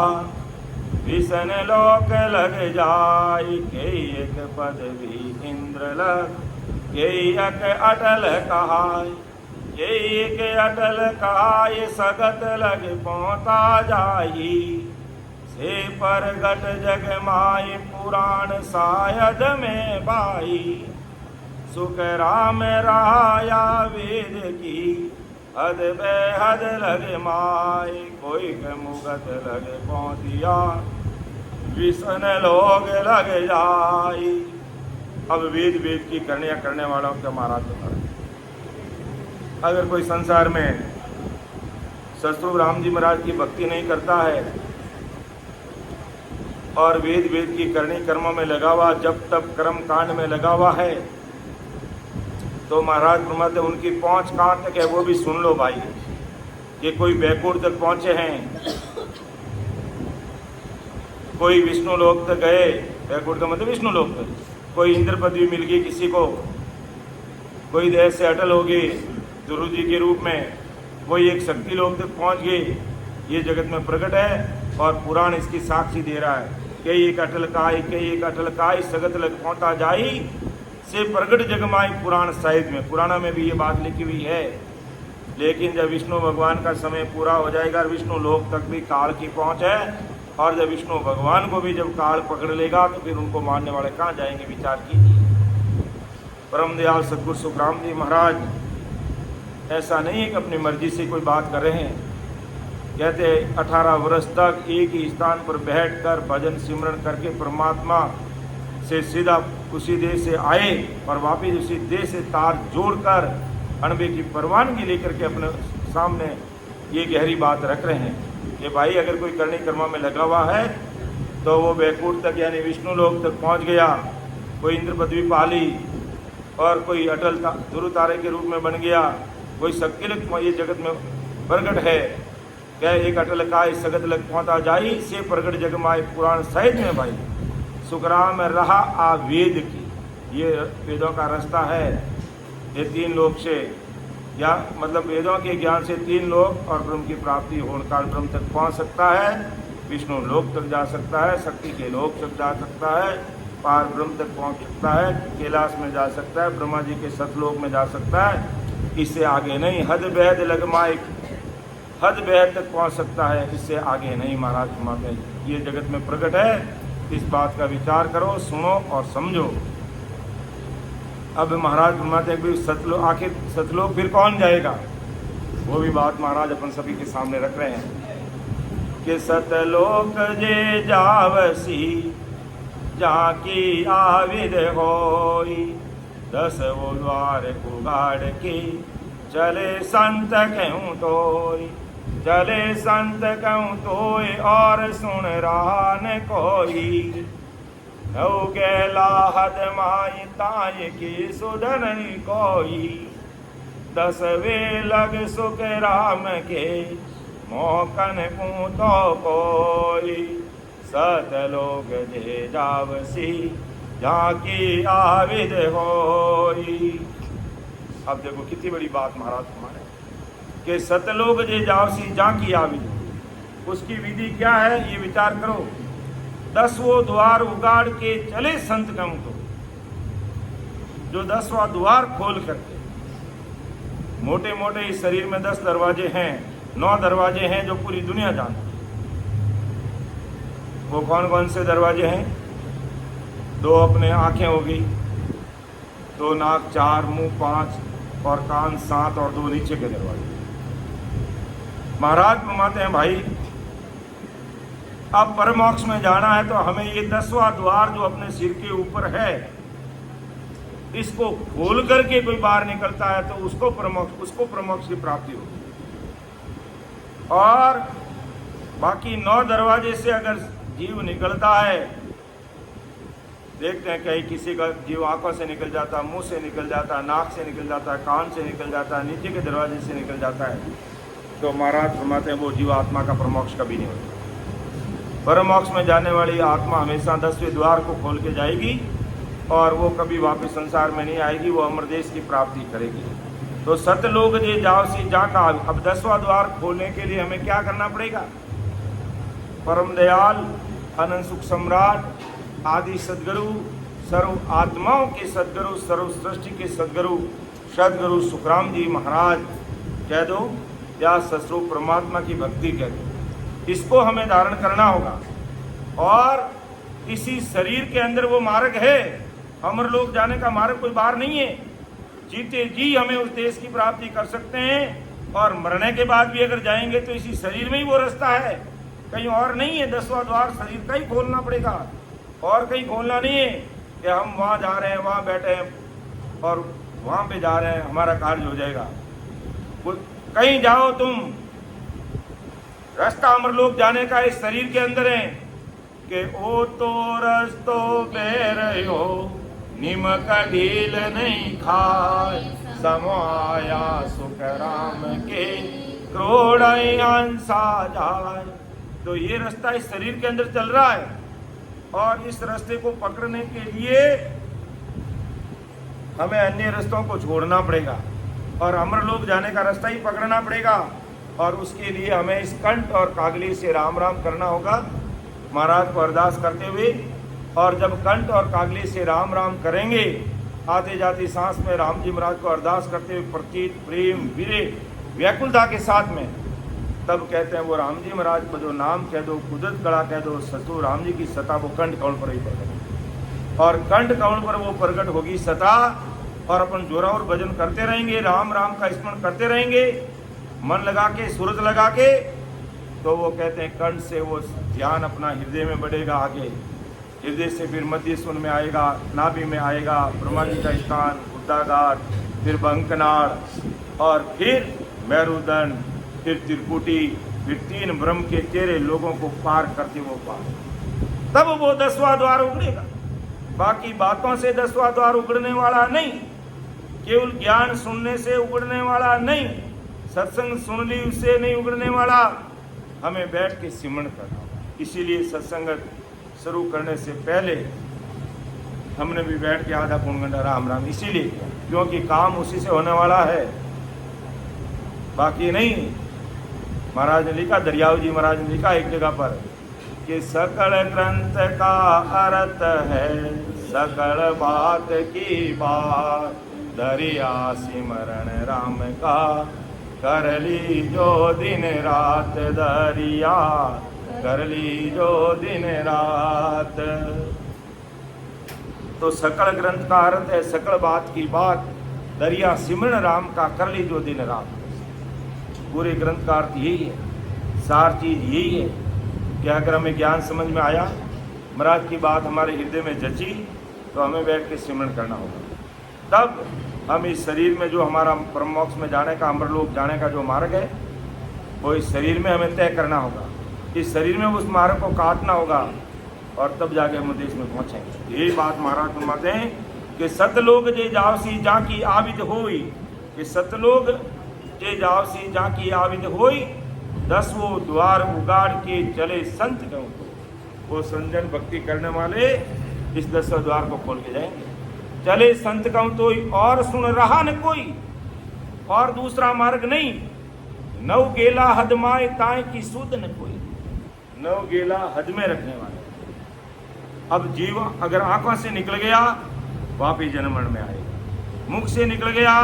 विषन लोक लग जाय, के एक पदवी इंद्र लग के एक अटल कहाय, के एक अटल कहाय सगत लग पहुँचा जाई, से परगट जग माय पुराण सायद में बाई, सुख राम राया वेद की हद बेहद लगे माय, कोई के मुगत लगे पहुँचिया विषन लोग लग जाई। अब वेद वेद की करनिया करने वालों के महाराज बता रहे, अगर कोई संसार में सतगुरु राम जी महाराज की भक्ति नहीं करता है और वेद वेद की करनी कर्मों में लगा हुआ, जब तब कर्म कांड में लगा हुआ है, तो महाराज फरमाते उनकी पहुंच कहाँ तक है वो भी सुन लो भाई। कि कोई बैकुंठ तक पहुंचे हैं, कोई विष्णु लोक तक गए, बैकुंठ का मतलब विष्णु लोक तक, कोई इंद्र पदवी मिल गई किसी को, कोई देश से अटल हो गई गुरु जी के रूप में, कोई एक शक्ति लोक तक पहुंच गई। ये जगत में प्रकट है और पुराण इसकी साक्षी दे रहा है। कई एक अटल काय, कई एक अटल काय सगत लग पहुंचा जाई, से प्रगट जगमाई पुराण साहिब में, पुराणों में भी ये बात लिखी हुई है। लेकिन जब विष्णु भगवान का समय पूरा हो जाएगा, विष्णु लोक तक भी काल की पहुंच है, और जब विष्णु भगवान को भी जब काल पकड़ लेगा तो फिर उनको मानने वाले कहाँ जाएंगे, विचार कीजिए। परम दयाल सद्गुरु सुखराम जी महाराज ऐसा नहीं है कि अपनी मर्जी से कोई बात कर रहे हैं, कहते 18 वर्ष तक एक ही स्थान पर बैठकर भजन सिमरन करके परमात्मा से सीधा उसी देश से आए और वापिस उसी देश से तार जोड़कर अणबे की परवानगी लेकर के अपने सामने ये गहरी बात रख रहे हैं कि भाई अगर कोई करनी कर्मा में लगा हुआ है तो वो बैकुंठ तक यानी विष्णु लोक तक पहुंच गया, कोई इंद्र पदवी पा ली और कोई अटल ध्रुव तारे के रूप में बन गया, कोई सक्किलक ये जगत में प्रगट है। क्या एक अटल का इस जगत लग पहुंचा जाई से प्रगट जग माए पुराण सहित में भाई सुखराम रहा आ वेद की। ये वेदों का रास्ता है, ये 3 लोक से या मतलब वेदों के ज्ञान से 3 लोक और ब्रह्म की प्राप्ति होनकाल ब्रह्म तक पहुंच सकता है, विष्णु लोक तक जा सकता है, शक्ति के लोक तक जा सकता है, पार ब्रह्म तक पहुंच सकता है, कैलाश में जा सकता है, ब्रह्मा जी के सतलोक में जा सकता है। इससे आगे नहीं, हद बेहद लगमाए हद बेहद तक पहुंच सकता है, इससे आगे नहीं। महाराज फरमाते ये जगत में प्रकट है, इस बात का विचार करो, सुनो और समझो। अब महाराज फरमाते हैं कि सतलोक, आखिर सतलोक फिर कौन जाएगा, वो भी बात महाराज अपन सभी के सामने रख रहे हैं कि सतलोक जे जावसी जहाँ की आविद होई, 10 वो द्वार उगाड़ के चले संत कहूँ तोई, चले संत कहूँ तोय और सुन रहा न कोई। गेला हद माई ताय की सुधन कोई, 10 वे लग सुख राम के मोकन पूतो कोई। सतलोक जे जावसी जहाँ की आविद होई। अब देखो कितनी बड़ी बात महाराज हमारे कि सतलोक जे जावसी जहाँ की आविद, उसकी विधि क्या है ये विचार करो। 10वां द्वार उगाड़ के चले संत कहूँ तो, जो 10वां द्वार खोल करके, मोटे मोटे इस शरीर में 10 दरवाजे हैं, 9 दरवाजे हैं जो पूरी दुनिया जानती है। वो कौन कौन से दरवाजे हैं? 2 अपने आंखें हो गई, 2 नाक, 4 मुंह, 5 और कान 7 और 2 नीचे के दरवाजे। महाराज फरमाते हैं भाई अब परमोक्ष में जाना है तो हमें ये 10वां द्वार जो अपने सिर के ऊपर है, इसको खोल करके कोई बाहर निकलता है तो उसको परमोक्ष की प्राप्ति होगी। और बाकी 9 दरवाजे से अगर जीव निकलता है, देखते हैं कहीं किसी का जीव आंखों से निकल जाता, मुंह से निकल जाता, नाक से निकल जाता, कान से निकल जाता, नीचे के दरवाजे से निकल जाता है, तो महाराज फरमाते हैं वो जीव आत्मा का परमोक्ष कभी नहीं होता। परमोक्ष में जाने वाली आत्मा हमेशा 10वें द्वार को खोल के जाएगी और वो कभी वापस संसार में नहीं आएगी, वो अमरदेश की प्राप्ति करेगी। तो सतलोक जे जावसी जा का, अब 10वां द्वार खोलने के लिए हमें क्या करना पड़ेगा? परम दयाल अनंत सुख सम्राट आदि सदगुरु, सर्व आत्माओं के सदगुरु, सर्व सृष्टि के सदगुरु सदगुरु सुखराम जी महाराज कह दो या सस्वरूप परमात्मा की भक्ति कह दो, इसको हमें धारण करना होगा। और इसी शरीर के अंदर वो मार्ग है, अमर लोक जाने का मार्ग कोई बाहर नहीं है। जीते जी हमें उस देश की प्राप्ति कर सकते हैं और मरने के बाद भी अगर जाएंगे तो इसी शरीर में ही वो रास्ता है, कहीं और नहीं है। 10वां द्वार शरीर का ही खोलना पड़ेगा और कहीं खोलना नहीं है कि हम वहाँ जा रहे हैं, वहाँ बैठे हैं और वहाँ पे जा रहे हैं, हमारा कार्य हो जाएगा। कहीं जाओ तुम, रास्ता अमरलोक जाने का इस शरीर के अंदर है कि ओ तो रस्तो बेरयो निमक ढील नहीं खाए, समाया सुख राम के क्रोड़ अंसा जाए। तो ये रास्ता इस शरीर के अंदर चल रहा है और इस रास्ते को पकड़ने के लिए हमें अन्य रास्तों को छोड़ना पड़ेगा और अमरलोक जाने का रास्ता ही पकड़ना पड़ेगा। और उसके लिए हमें इस कंठ और कागली से राम राम करना होगा, महाराज को अरदास करते हुए। और जब कंठ और कागली से राम राम करेंगे, आते जाती सांस में राम जी महाराज को अरदास करते हुए प्रतीत प्रेम वीरे व्याकुलता के साथ में, तब कहते हैं वो राम जी महाराज को जो नाम कह दो, कुदरत कड़ा कह दो, सतु राम जी की सता वो कंठ कौन पर ही प्रकट, और कंठ कौन पर वो प्रकट होगी सता। और अपन जोरा और भजन करते रहेंगे, राम राम का स्मरण करते रहेंगे, मन लगा के, सूरत लगा के, तो वो कहते हैं कंठ से वो ध्यान अपना हृदय में बढ़ेगा, आगे हृदय से फिर मध्य सुन में आएगा, नाभि में आएगा, ब्रह्मा जी का स्थान, उद्दाघाट, फिर बंकनाड़ और फिर मेरुदंड, फिर त्रिकुटी, फिर 3 ब्रह्म के चेहरे लोगों को पार करते वो पार, तब वो 10वां द्वार उगड़ेगा। बाकी बातों से 10वां द्वार उगड़ने वाला नहीं, केवल ज्ञान सुनने से उगड़ने वाला नहीं, सत्संग सुन ली उससे नहीं उगड़ने वाला, हमें बैठ के सिमरण करना। इसीलिए सत्संग शुरू करने से पहले हमने भी बैठ के आधा पौन घंटा राम राम इसीलिए किया, क्योंकि काम उसी से होने वाला है, बाकी नहीं। महाराज ने लिखा, दरियाव जी महाराज ने लिखा एक जगह पर कि सकल ग्रंथ का अर्थ है सकल बात की बात, दरिया सिमरण राम का कर ली जो दिन रात, दरिया कर ली जो दिन रात। तो सकल ग्रंथ का अर्थ है सकल बात की बात, दरिया सिमरण राम का कर ली जो दिन रात। पूरे ग्रंथ का अर्थ यही है, सार चीज यही है कि अगर हमें ज्ञान समझ में आया, महाराज की बात हमारे हृदय में जची, तो हमें बैठ के सिमरण करना होगा। तब हम इस शरीर में जो हमारा परम मोक्ष में जाने का, अमरलोक जाने का जो मार्ग है, वो इस शरीर में हमें तय करना होगा। इस शरीर में उस मार्ग को काटना होगा और तब जाके हम देश में पहुंचेंगे। यही बात महाराज फरमाते हैं कि सतलोक जे जावसी जाकी आविद होई, कि सतलोक जे जावसी जाकी आविद होई, 10वों द्वार उगाड़ के चले संत कहूँ तो। वो संजन भक्ति करने वाले इस 10वें द्वार को खोल के जाएंगे। चले संत कहूँ तो और सुन रहा न कोई, और दूसरा मार्ग नहीं। नव गेला हद माए ताए की सुध न कोई, नव गेला हद में रखने वाले। अब जीव अगर आंखों से निकल गया वापिस जन्मण में आएगा, मुख से निकल गया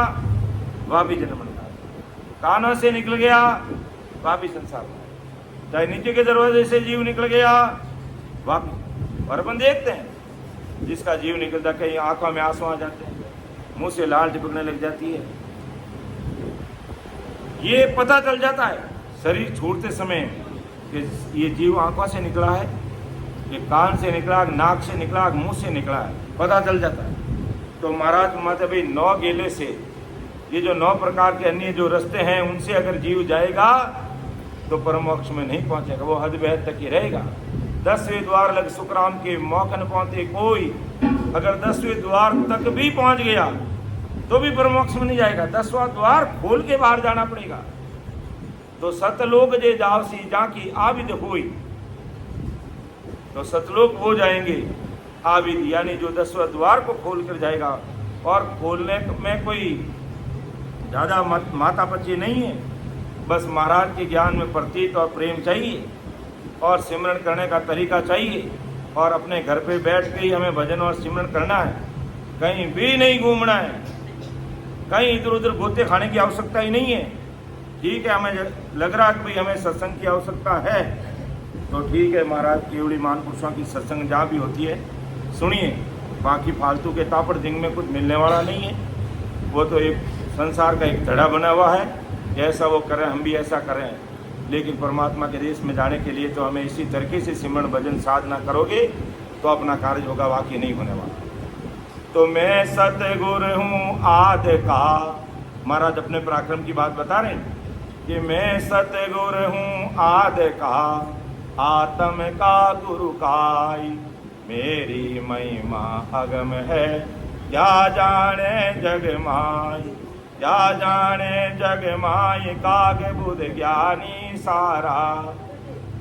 वापिस जन्मण में आएगा, कानों से निकल गया वापिस संसार में आएगा। चाहे नीचे के दरवाजे से जीव निकल गया वापिस। और अपन देखते हैं जिसका जीव निकलता, कहीं आंखों में आंसू आ जाते हैं, मुंह से लाल टपकने लग जाती है। ये पता चल जाता है शरीर छोड़ते समय कि ये जीव आंखों से निकला है, ये कान से निकला, नाक से निकला, मुंह से निकला है, पता चल जाता है। तो महाराज फरमाते भाई 9 गेले से, ये जो 9 प्रकार के अन्य जो रास्ते हैं उनसे अगर जीव जाएगा तो परम मोक्ष में नहीं पहुंचेगा, वो हद बेहद तक ही रहेगा। 10वें द्वार लग सुखराम के मौका न पहुंचे कोई, अगर 10वें द्वार तक भी पहुंच गया तो भी परम मोक्ष में नहीं जाएगा, 10वां द्वार खोल के बाहर जाना पड़ेगा। तो सतलोक जे जावसी जाकी आविद होई, तो सतलोक हो जाएंगे आविद, यानी जो 10वें द्वार को खोल कर जाएगा। और खोलने में कोई ज़्यादा माता पची नहीं है, बस महाराज के ज्ञान में प्रतीत और प्रेम चाहिए और सिमरण करने का तरीका चाहिए। और अपने घर पे बैठ के ही हमें भजन और सिमरण करना है, कहीं भी नहीं घूमना है, कहीं इधर उधर गोते खाने की आवश्यकता ही नहीं है। ठीक है, हमें लग रहा है कि भाई हमें सत्संग की आवश्यकता है, तो ठीक है, महाराज केवड़ी महापुरुषों की सत्संग जहाँ भी होती है सुनिए, बाकी फालतू के तापड़ जिंग में कुछ मिलने वाला नहीं है। वो तो एक संसार का एक धड़ा बना हुआ है, जैसा वो करें हम भी ऐसा करें। लेकिन परमात्मा के देश में जाने के लिए तो हमें इसी तरीके से सिमरण भजन साधना करोगे तो अपना कार्य होगा, वाकई नहीं होने वाला। तो मैं सतगुरु हूँ आदि का, महाराज अपने पराक्रम की बात बता रहे हैं कि मैं सतगुरु हूँ आदि का, आत्म का गुरु काई, मेरी महिमा अगम है, क्या जाने जग माई, क्या जाने जग माई, काग बुध ज्ञानी सारा,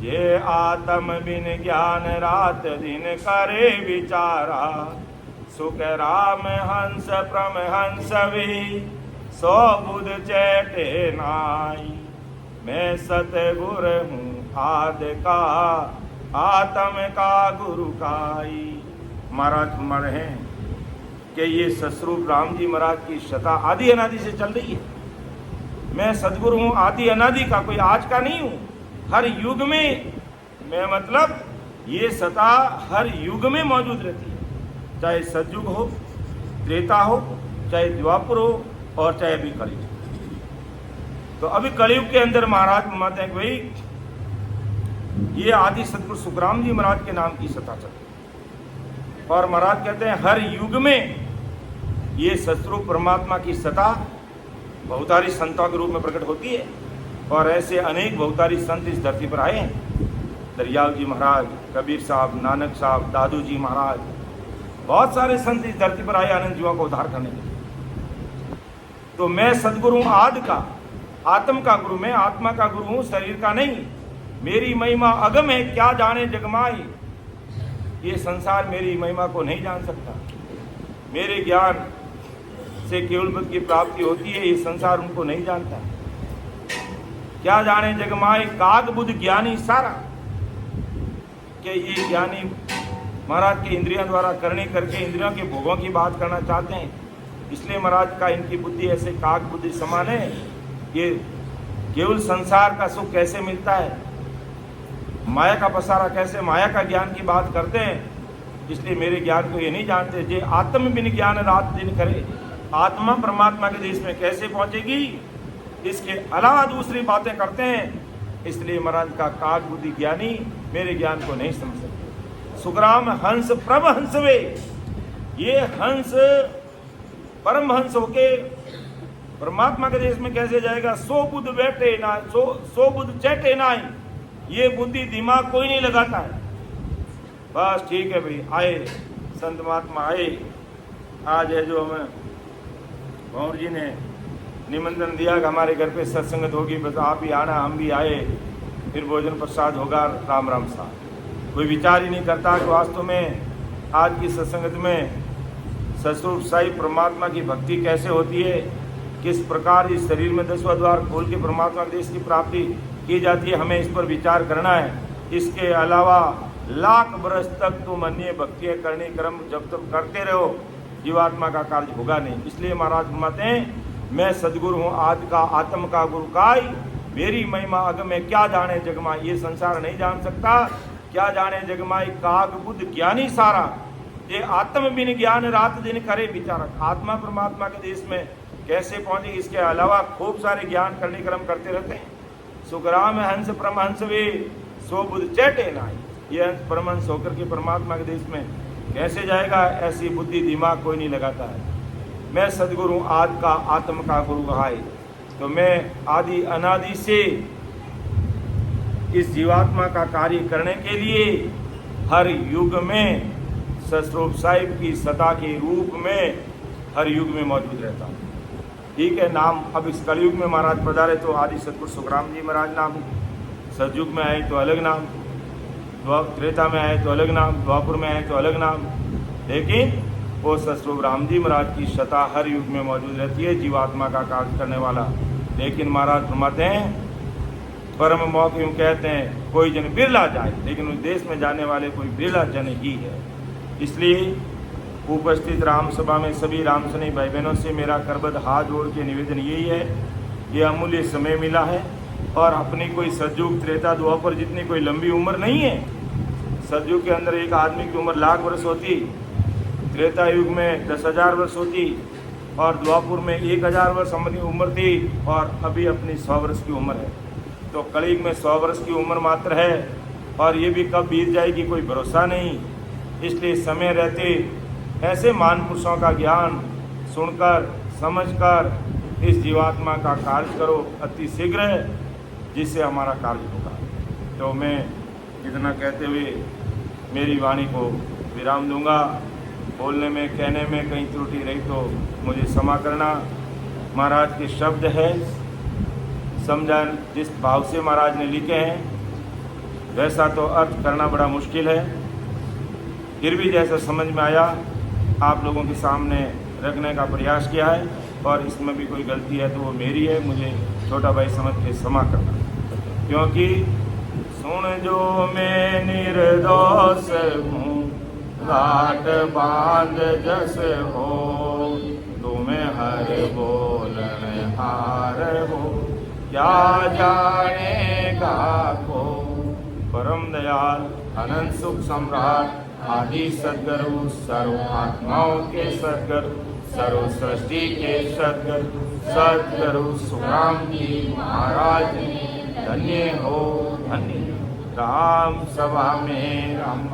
ये आत्म बिन ज्ञान रात दिन करे विचारा, सुख राम हंस परमहंस भी, सो बुध चैटे नाई, मैं सतगुरु हूँ आदि का, आत्म का गुरु काई। महाराज फरमा रहे हैं कि ये सतस्वरूप राम जी महाराज की शता आदि अनादि से चल रही है। मैं सदगुरु हूँ आदि अनादि का, कोई आज का नहीं हूँ, हर युग में मैं, मतलब ये सता हर युग में मौजूद रहती है, चाहे सतयुग हो, त्रेता हो, चाहे द्वापर हो और चाहे अभी कलयुग। तो अभी कलयुग के अंदर महाराज मानते हैं कि भाई ये आदि सतगुरु सुखराम जी महाराज के नाम की सता चलती। और महाराज कहते हैं हर युग में ये सतस्वरूप परमात्मा की सता बहुतारी संतों के रूप में प्रकट होती है। और ऐसे अनेक बहुतारी संत इस धरती पर आए हैं। दरियाल जी महाराज, कबीर साहब, नानक साहब, दादू जी महाराज, बहुत सारे संत इस धरती पर आए अनंत जीवों को उद्धार करने के लिए। तो मैं सदगुरु हूं आदि का, आत्म का गुरु, मैं आत्मा का गुरु हूं, शरीर का नहीं। मेरी महिमा अगम है, क्या जाने जगमाई। ये संसार मेरी महिमा को नहीं जान सकता। मेरे ज्ञान से केवल बुद्ध की प्राप्ति होती है, ये संसार उनको नहीं जानता। क्या जाने जगमाई काग बुद्ध ज्ञानी सारा। कि ये ज्ञानी महाराज के इंद्रियों द्वारा करने करके इंद्रियों के भोगों की बात करना चाहते हैं, इसलिए महाराज का इनकी बुद्धि ऐसे काग बुद्धि समान है। ये केवल संसार का सुख कैसे मिलता है, माया का पसारा कैसे, माया का ज्ञान की बात करते हैं, इसलिए मेरे ज्ञान को ये नहीं जानते। जे आत्म बिन ज्ञान रात दिन करे, आत्मा परमात्मा के देश में कैसे पहुंचेगी, इसके अलावा दूसरी बातें करते हैं। इसलिए महाराज का काग बुद्धि ज्ञानी मेरे ज्ञान को नहीं समझ सकते। सुखराम हंस प्रभ हंस वे, ये हंस परम हंस होके परमात्मा के देश में कैसे जाएगा। सो बुद्ध बैठे ना, सो बुद्ध चैटे ना, ये बुद्धि दिमाग कोई नहीं लगाता है। बस ठीक है भाई, आए संत महात्मा आए। आज है जो हमें भंवर जी ने निमंत्रण दिया कि हमारे घर पे सत्संगत होगी, बस आप ही आना, हम भी आए, फिर भोजन प्रसाद होगा, राम राम साहब। कोई विचार ही नहीं करता कि वास्तव में आज की सत्संगत में सतस्वरूप साई परमात्मा की भक्ति कैसे होती है, किस प्रकार इस शरीर में 10वां द्वार खोल के परमात्मा के देश की प्राप्ति की जाती है, हमें इस पर विचार करना है। इसके अलावा लाख बरस तक तुम अन्य भक्तियाँ करने क्रम जब तक करते रहो, जीवात्मा का कार्य होगा नहीं। इसलिए महाराज फरमाते हैं मैं सदगुरु हूँ आदि का, आत्म का गुरु काय, मेरी महिमा अगम है, क्या जाने जगमाई। ये संसार नहीं जान सकता, क्या जाने जगमाई काग बुद्ध ज्ञानी सारा। ये आत्म बिन ज्ञान रात दिन करे विचारक। आत्मा परमात्मा के देश में कैसे पहुंचे, इसके अलावा खूब सारे ज्ञान करने क्रम करते रहते हैं। सुखराम हंस परमहंस वे, सो बुद्ध चैटे नाई। ये हंस परमहंस होकर के परमात्मा के देश में कैसे जाएगा, ऐसी बुद्धि दिमाग कोई नहीं लगाता है। मैं सदगुरु आदि का, आत्म का गुरु कहाय। तो मैं आदि अनादि से इस जीवात्मा का कार्य करने के लिए हर युग में सतस्वरूप साहिब की सता के रूप में हर युग में मौजूद रहता हूँ। ठीक है, नाम अब इस कलयुग में महाराज पधारे तो आदि सतगुरु सुखराम जी महाराज नाम, सतयुग में आए तो अलग नाम, त्रेता में आए तो अलग नाम, द्वापुर में आए तो अलग नाम, लेकिन वो सतस्वरूप राम जी महाराज की सता हर युग में मौजूद रहती है, जीवात्मा का कार्य करने वाला। लेकिन महाराज फरमाते हैं परम मौक यूँ कहते हैं कोई जन बिरला जाए, लेकिन उस देश में जाने वाले कोई बिरला जन ही है। इसलिए उपस्थित राम सभा में सभी रामसनी भाई बहनों से मेरा करबद्ध हाथ जोड़ के निवेदन यही है, ये अमूल्य समय मिला है और अपनी कोई सतयुग त्रेता द्वापर जितनी कोई लंबी उम्र नहीं है। सतयुग के अंदर एक आदमी की उम्र लाख वर्ष होती, त्रेता युग में 10,000 वर्ष होती और द्वापुर में 1,000 वर्ष हमारी उम्र थी और अभी अपनी 100 वर्ष की उम्र है। तो कलयुग में 100 वर्ष की उम्र मात्र है और ये भी कब बीत जाएगी कोई भरोसा नहीं। इसलिए समय रहते ऐसे महान पुरुषों का ज्ञान सुनकर समझकर इस जीवात्मा का कार्य करो अति शीघ्र, जिससे हमारा कार्य होगा। तो मैं इतना कहते हुए मेरी वाणी को विराम दूंगा। बोलने में कहने में कहीं त्रुटि रही तो मुझे क्षमा करना। महाराज के शब्द है, समझा जिस भाव से महाराज ने लिखे हैं वैसा तो अर्थ करना बड़ा मुश्किल है, फिर भी जैसा समझ में आया आप लोगों के सामने रखने का प्रयास किया है और इसमें भी कोई गलती है तो वो मेरी है, मुझे छोटा भाई समझ के क्षमा करना। क्योंकि सुन जो मैं निर्दोष हूँ घाट बांध जस हो, तुम्हें हर बोलन हार हो, क्या जानेगा को। परम दयाल अनंत सुख सम्राट आदि सद्गुरु सर्व आत्माओं के सद्गुरु सर्व सृष्टि के सद्गुरु सद्गुरु सुखराम जी महाराज धन्य हो धन्य। राम सभा में राम